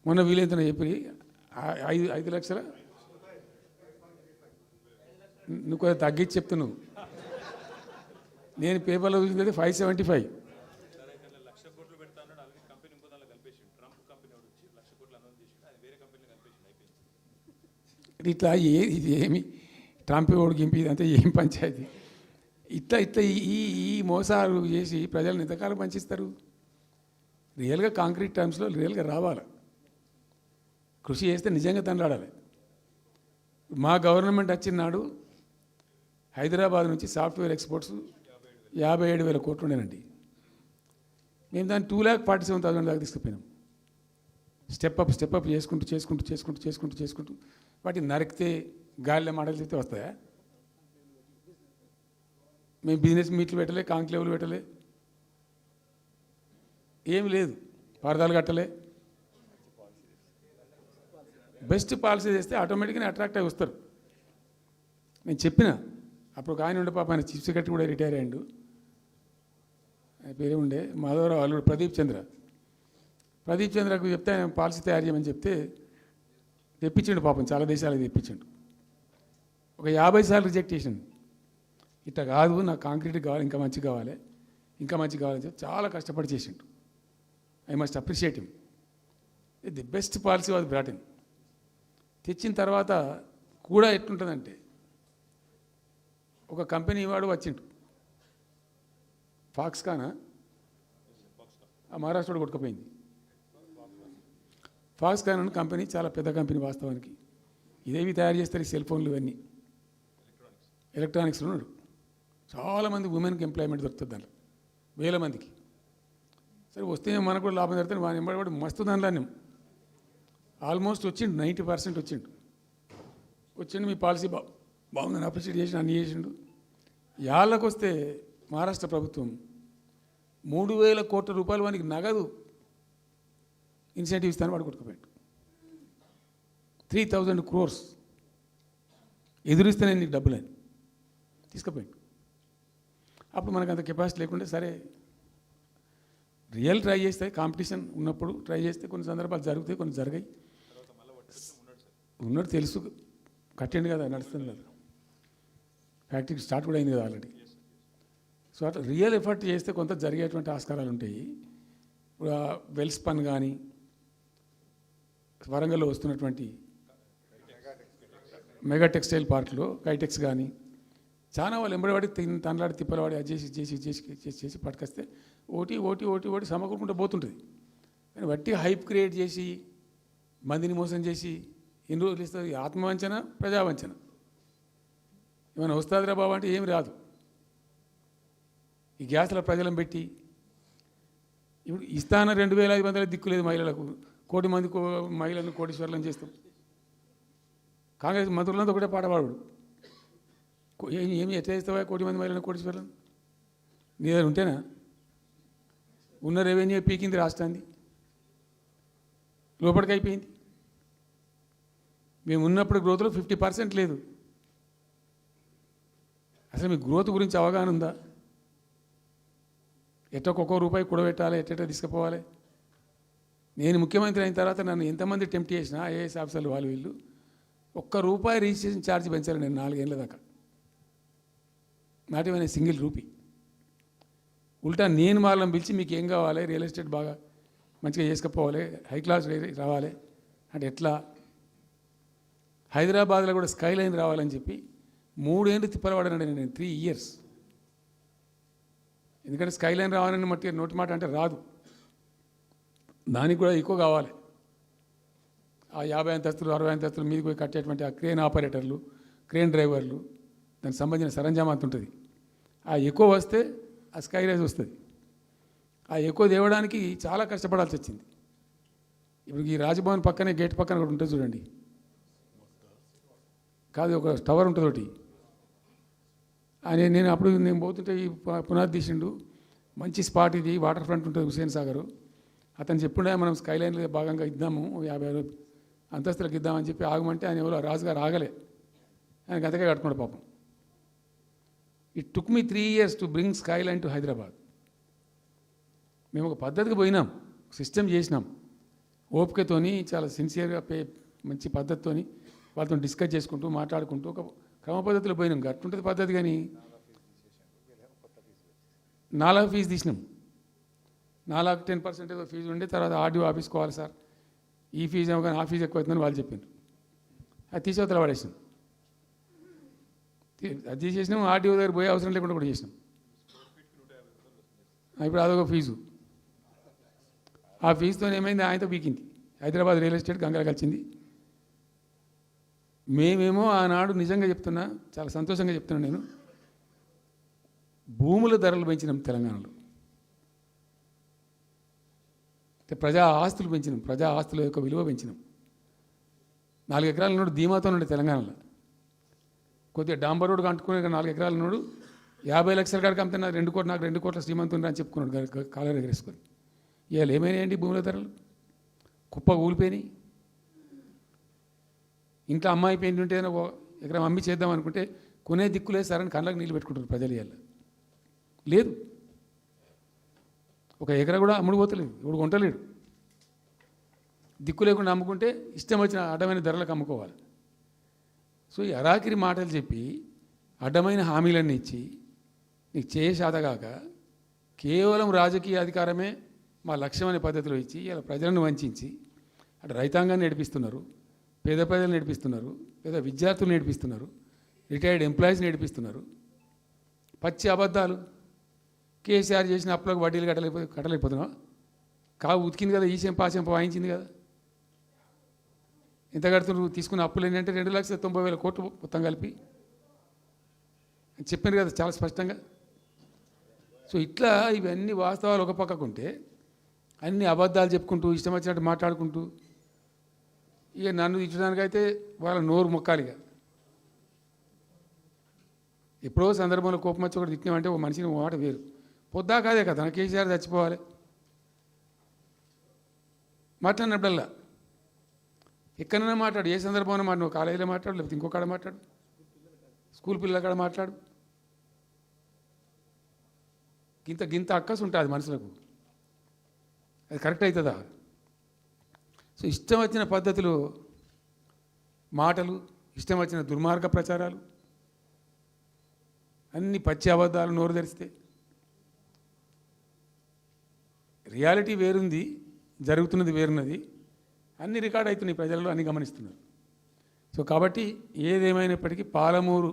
[SPEAKER 2] మొన్న వీలైతే చెప్పి 5 లక్షల నువ్వు కొంచెం తగ్గించి చెప్తున్నావు. నేను పేపర్లో చూసింది 575. ఇట్లా ఇది ఏమి ట్రంప్ ఓడికి గింపి ఇదంతా ఏం పంచాయతీ? ఇట్లా ఇట్లా ఈ మోసాలు చేసి ప్రజలను ఎంతకాలం పంచిస్తారు? రియల్గా కాంక్రీట్ టర్మ్స్లో రియల్గా రావాలి, కృషి చేస్తే నిజంగా తండ్రాడాలి. మా గవర్నమెంట్ వచ్చిన నాడు హైదరాబాద్ నుంచి సాఫ్ట్వేర్ ఎక్స్పోర్ట్స్ 57,000 కోట్లు ఉండేనండి. మేము దాన్ని 2,47,000 దాకా తీసుకుపోయినాం. స్టెప్ అప్ చేసుకుంటూ వాటిని నరికితే గాలిలో మాటలు చెప్తే వస్తాయా? మేము బిజినెస్ మీట్లు పెట్టలే, కాంక్లేవ్లు పెట్టలే, ఏమి లేదు, పరదాలు కట్టలే. బెస్ట్ పాలసీ చేస్తే ఆటోమేటిక్గా అట్రాక్ట్ అయి వస్తారు. నేను చెప్పిన అప్పుడు ఒక ఆయన ఉండే పాప, ఆయన చీఫ్ సెక్రటరీ కూడా రిటైర్ అయ్యాడు, ఆయన పేరే ఉండే మాధవరావు అల్లుడు ప్రదీప్ చంద్రకు చెప్తే ఆయన పాలసీ తయారు చేయమని చెప్తే తెప్పించిండు. పాపం చాలా దేశాలకు తెప్పించిండు. ఒక 50 సార్లు రిజెక్ట్ చేసిండు. ఇట్లా కాదు, నాకు కాంక్రీట్ కావాలి, ఇంకా మంచిగా కావాలని చెప్పి చాలా కష్టపడి చేసిండు. I must appreciate him. The best policy was brought in. తెచ్చిన తర్వాత కూడా ఎట్లుంటుందంటే, ఒక కంపెనీ వాడు వచ్చిండు, ఫాక్స్కాన్, ఆ మహారాష్ట్రలో కొట్టుకుపోయింది. ఫాక్స్కాన్ అనే కంపెనీ చాలా పెద్ద కంపెనీ వాస్తవానికి. ఇదేవి తయారు చేస్తారు, ఈ సెల్ ఫోన్లు ఇవన్నీ ఎలక్ట్రానిక్స్లో ఉన్నాడు. చాలామంది ఉమెన్కి ఎంప్లాయ్మెంట్ దొరుకుతుంది దాంట్లో, 1000 మందికి. సరే వస్తే మనకు కూడా లాభం జరుగుతుంది. వాని ఎంబడి మస్తు దానిలో ఆల్మోస్ట్ వచ్చిండు, 90% వచ్చిండు. మీ పాలసీ బాగుందని అప్రిషియేట్ చేసి అన్నీ చేసిండు. యాళ్ళకు వస్తే మహారాష్ట్ర ప్రభుత్వం 3,000 కోట్ల రూపాయలు వానికి నగదు ఇన్సెంటివ్ ఇస్తాను వాడు కొట్టుకుపోయాడు. 3,000 crores ఎదురిస్తేనే నీకు డబ్బులని తీసుకుపోయాడు. అప్పుడు మనకు అంత కెపాసిటీ లేకుంటే సరే రియల్ ట్రై చేస్తే కాంపిటీషన్ ఉన్నప్పుడు ట్రై చేస్తే కొన్ని సందర్భాలు జరుగుతాయి, కొన్ని జరిగాయి. ఉన్నట్టు తెలుసు, కట్టండి కదా, నడుస్తుంది కదా, ఫ్యాక్టరీ స్టార్ట్ కూడా అయింది కదా ఆల్రెడీ. సో అట్లా రియల్ ఎఫర్ట్ చేస్తే కొంత జరిగేటువంటి ఆస్కారాలు ఉంటాయి. ఇప్పుడు వెల్స్పన్ కానీ వరంగల్లో వస్తున్నటువంటి మెగా టెక్స్టైల్ పార్క్లో కైటెక్స్ కానీ చాలా వాళ్ళు ఎంబడివాడి తనలాడి తిప్పలవాడి అది చేసి చేసి చేసి చేసి చేసి పట్టుకొస్తే ఓటీ ఓటీ ఓటీ ఓటీ సమకూరుకుంటూ పోతుంటుంది. కానీ వట్టి హైప్ క్రియేట్ చేసి మందిని మోసం చేసి ఎన్ని రోజులు ఇస్తుంది? ఆత్మవంచన, ప్రజావంచన. ఏమైనా వస్తుందిరా బాబు అంటే ఏమి రాదు. ఈ గ్యాస్ల ప్రజలను పెట్టి ఇప్పుడు ఇస్తాన 2,500 దిక్కులేదు మహిళలకు, 1,000,000 మంది మహిళలను కోటీశ్వర్లను చేస్తాం. కాంగ్రెస్ మంత్రులంతా ఒకటే పాట పాడు, ఏమి ఎట్లా చేస్తావా 1,000,000 మంది మహిళలను కోటీశ్వర్లను? నీ దగ్గర ఉంటేనా? ఉన్న రెవెన్యూ పీకింది రాష్ట్రాన్ని, లోపలికి అయిపోయింది. మేము ఉన్నప్పుడు గ్రోత్లో 50% లేదు. అసలు మీ గ్రోత్ గురించి అవగాహన ఉందా? ఎట్లా ఒక్కొక్క రూపాయి కూడబెట్టాలి, ఎట్లా తీసుకుపోవాలి? నేను ముఖ్యమంత్రి అయిన తర్వాత నన్ను ఎంతమంది టెంప్ట్ చేసినా ఐఏఎస్ ఆఫీసర్లు వాళ్ళు వీళ్ళు ₹1 రిజిస్ట్రేషన్ ఛార్జ్ పెంచాలి నేను 4 ఏళ్ళ దాకా. Not even single rupee. ఉల్టా నేను వాళ్ళని పిలిచి మీకు ఏం కావాలి, రియల్ ఎస్టేట్ బాగా మంచిగా చేసుకుపోవాలి, హై క్లాస్ రావాలి అంటే ఎట్లా? హైదరాబాద్లో కూడా స్కై లైన్ రావాలని చెప్పి 3 ఏళ్ళు తిప్పలవాడనండి నేను, 3 years. ఎందుకంటే స్కై లైన్ రావాలని నోటి మాట అంటే రాదు, దానికి కూడా ఎక్కువ కావాలి. ఆ 50 అంతస్తులు 60 అంతస్తులు మీదకి పోయి కట్టేటువంటి ఆ క్రేన్ ఆపరేటర్లు, క్రేన్ డ్రైవర్లు, దానికి సంబంధించిన సరంజామా అంత ఉంటుంది. ఆ ఎక్కువ వస్తే ఆ స్కై రైజ్ వస్తుంది. ఆ ఎక్కువ తేవడానికి చాలా కష్టపడాల్సి వచ్చింది. ఇప్పుడు ఈ రాజభవన్ పక్కనే గేట్ పక్కన ఒకటి ఉంటుంది చూడండి, కాదు ఒక టవర్ ఉంటుంది ఒకటి. నేను అప్పుడు నేను పోతుంటే ఈ పునాది తీసిండు, మంచి స్పాట్ ఇది, వాటర్ ఫ్రంట్ ఉంటుంది హుసేన్ సాగర్. అతను చెప్పుండే మనం స్కై లైన్లో భాగంగా ఇద్దాము, 50 అంతస్తులకు ఇద్దామని చెప్పి ఆగమంటే ఆయన ఎవరో రాజుగారు ఆగలే, ఆయనకి అంతకే కట్టుకున్నాడు పాపం. It took me 3 years to bring sky line to Hyderabad. మేము ఒక పద్ధతికి పోయినాం, సిస్టమ్ చేసినాం, ఓపికతోని చాలా సిన్సియర్గా మంచి పద్ధతితోని వాళ్ళతో డిస్కస్ చేసుకుంటూ మాట్లాడుకుంటూ ఒక క్రమ పద్ధతిలో పోయినాం. గట్టుంటుంది పద్ధతి. కానీ 4 ఫీజు తీసినాం, 4 10% ఏదో ఫీజు ఉండే. తర్వాత ఆర్డీఓ ఆఫీస్కి పోవాలి సార్, ఈ ఫీజు ఏమో కానీ ఆ ఫీజు ఎక్కువ అవుతుందని వాళ్ళు చెప్పారు. అది తీసేవతల పడేసినాం. అది తీసేసినాం, ఆర్డీఓ దగ్గర పోయే అవసరం లేకుండా కూడా చేసినాం. ఇప్పుడు అదొక ఫీజు. ఆ ఫీజుతో ఏమైంది, ఆయనతో పీకింది. హైదరాబాద్ రియల్ ఎస్టేట్ గంగలు కలిసింది. మేమేమో ఆనాడు నిజంగా చెప్తున్నా, చాలా సంతోషంగా చెప్తున్నాను నేను, భూముల ధరలు పెంచినాం తెలంగాణలో, ప్రజా ఆస్తులు పెంచినాం, ప్రజా ఆస్తుల యొక్క విలువ పెంచినాం. 4 ఎకరాల నోడు ధీమాతో ఉండే తెలంగాణలో. కొద్దిగా డాంబర్ రోడ్డు అంటుకునే 4 ఎకరాల నోడు 50 లక్షల కాడికి అమ్ముతున్నా, నాకు 2 కోట్ల శ్రీమంతుని అని చెప్పుకున్నాడు కాలర్ ఎగరేసుకొని. ఇవాళ ఏమైనాయండి భూముల ధరలు? కుప్ప ఊలిపోయినాయి. ఇంట్లో అమ్మాయి పెయింట్ ఉంటే ఒక ఎకరం అమ్మి చేద్దాం అనుకుంటే కొనే దిక్కులేదు సార్ అని కళ్ళకి నీళ్ళు పెట్టుకుంటారు ప్రజలు. ఇవాళ లేదు, ఒక ఎకరా కూడా అమ్ముడు పోతలేదు, ఇప్పుడు కొంటలేడు. దిక్కు లేకుండా అమ్ముకుంటే ఇష్టం వచ్చిన అడ్డమైన ధరలకు అమ్ముకోవాలి. సో ఈ అరాకిరి మాటలు చెప్పి అడ్డమైన హామీలన్నీ ఇచ్చి నీకు చేసాదగాక కేవలం రాజకీయ అధికారమే మా లక్ష్యం అనే పద్ధతిలో ఇచ్చి ఇలా ప్రజలను వంచి అటు రైతాంగాన్ని నడిపిస్తున్నారు, పేద ప్రజలు నడిపిస్తున్నారు, పేద విద్యార్థులు నడిపిస్తున్నారు, రిటైర్డ్ ఎంప్లాయీస్ నడిపిస్తున్నారు. పచ్చి అబద్ధాలు. కేసీఆర్ చేసిన అప్పులకు వడ్డీలు కట్టలేకపోతున్నావా? కావు ఉతికింది కదా, ఈ చెంప ఆ చెంప వాయించింది కదా. ఎంత కడుతున్నారు? తీసుకున్న అప్పులు ఏంటంటే 2,90,000 కోట్లు మొత్తం కలిపి చెప్పారు కదా చాలా స్పష్టంగా. సో ఇట్లా ఇవన్నీ వాస్తవాలు ఒక పక్కకుంటే అన్ని అబద్ధాలు చెప్పుకుంటూ ఇష్టం వచ్చినట్టు మాట్లాడుకుంటూ ఇక నన్ను ఇచ్చడానికైతే వాళ్ళ నోరు మొక్కాలిగా. ఎప్పుడో సందర్భంలో కోపం వచ్చి ఒకటి తిట్టినామంటే ఓ మనిషిని ఓ మాట వేరు. పొద్దా కాదే కదా నా కేసీఆర్ చచ్చిపోవాలి మాట్లాడినప్పుడల్లా ఎక్కడైనా మాట్లాడు, ఏ సందర్భంలో మాట, నువ్వు కాలేజీలో మాట్లాడు, లేకపోతే ఇంకో కాడ మాట్లాడు, స్కూల్ పిల్లల కాడ మాట్లాడు. గింత అక్కసు ఉంటుంది మనుషులకు, అది కరెక్ట్ అవుతుందా? సో ఇష్టం వచ్చిన పద్ధతులు, మాటలు, ఇష్టం వచ్చిన దుర్మార్గ ప్రచారాలు, అన్ని పచ్చి అబద్ధాలు నోరు తెరిస్తే. రియాలిటీ వేరుంది, జరుగుతున్నది వేరున్నది, అన్ని రికార్డ్ అవుతున్నాయి, ప్రజలలో అన్ని గమనిస్తున్నారు. సో కాబట్టి ఏదేమైనప్పటికీ పాలమూరు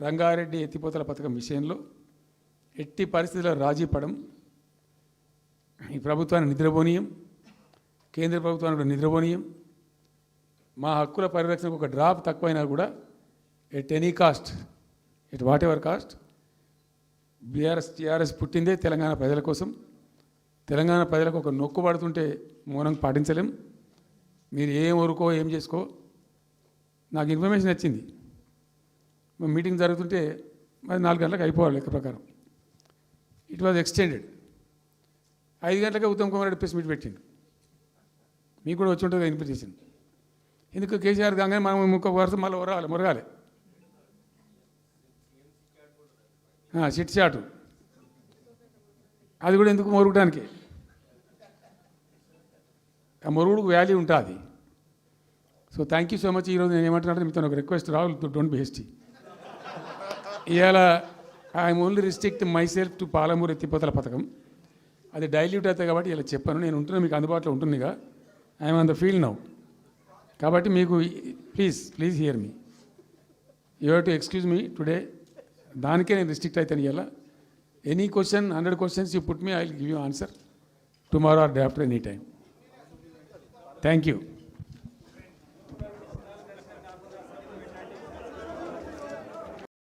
[SPEAKER 2] రంగారెడ్డి ఎత్తిపోతల పథకం విషయంలో ఎట్టి పరిస్థితుల్లో రాజీ పడం. ఈ ప్రభుత్వాన్ని నిద్రపోనీయం, కేంద్ర ప్రభుత్వాన్ని కూడా నిద్రపోనీయం. మా హక్కుల పరిరక్షణకు ఒక డ్రాప్ తక్కువైనా కూడా at any cost, at whatever cost, TRS పుట్టిందే తెలంగాణ ప్రజల కోసం. తెలంగాణ ప్రజలకు ఒక నొక్కు పడుతుంటే మౌనం పాటించలేం. మీరు ఏం ఊరుకో ఏం చేసుకో, నాకు ఇన్ఫర్మేషన్ వచ్చింది, మీటింగ్ జరుగుతుంటే మరి 4 గంటలకు అయిపోవాలి లెక్క ప్రకారం. It was extended. 5 గంటలకే ఉత్తమ్ కుమార్ రెడ్డి ప్రెస్ మీట్ పెట్టిండు. మీకు కూడా వచ్చి ఉంటుంది ఇన్విటేషన్. ఎందుకు కేసీఆర్ కాగానే మనం ఇంకొక వరుస మళ్ళీ మొరగాలి చిట్ చాటు, అది కూడా ఎందుకు మొరగడానికి, ఆ మొరుగుడుకు వాల్యూ ఉంటుంది. So thank you so much. ఈరోజు నేను ఏమంటున్నాను, మీతో ఒక request, Rahul don't be hasty. ఇవాళ I'm only restrict my self to Palamuru ఎత్తిపోతల పథకం. అది డైల్యూట్ అవుతుంది కాబట్టి ఇలా చెప్పాను. నేను ఉంటున్నా, మీకు అందుబాటులో ఉంటుందిగా. I'm on the field now. కాబట్టి మీకు please here me. You have to excuse me today. దానికే నేను రిస్ట్రిక్ట్ అవుతాను. ఇవాళ any question, 100 questions you put me, I will give you answer tomorrow or day after, any time. Thank you.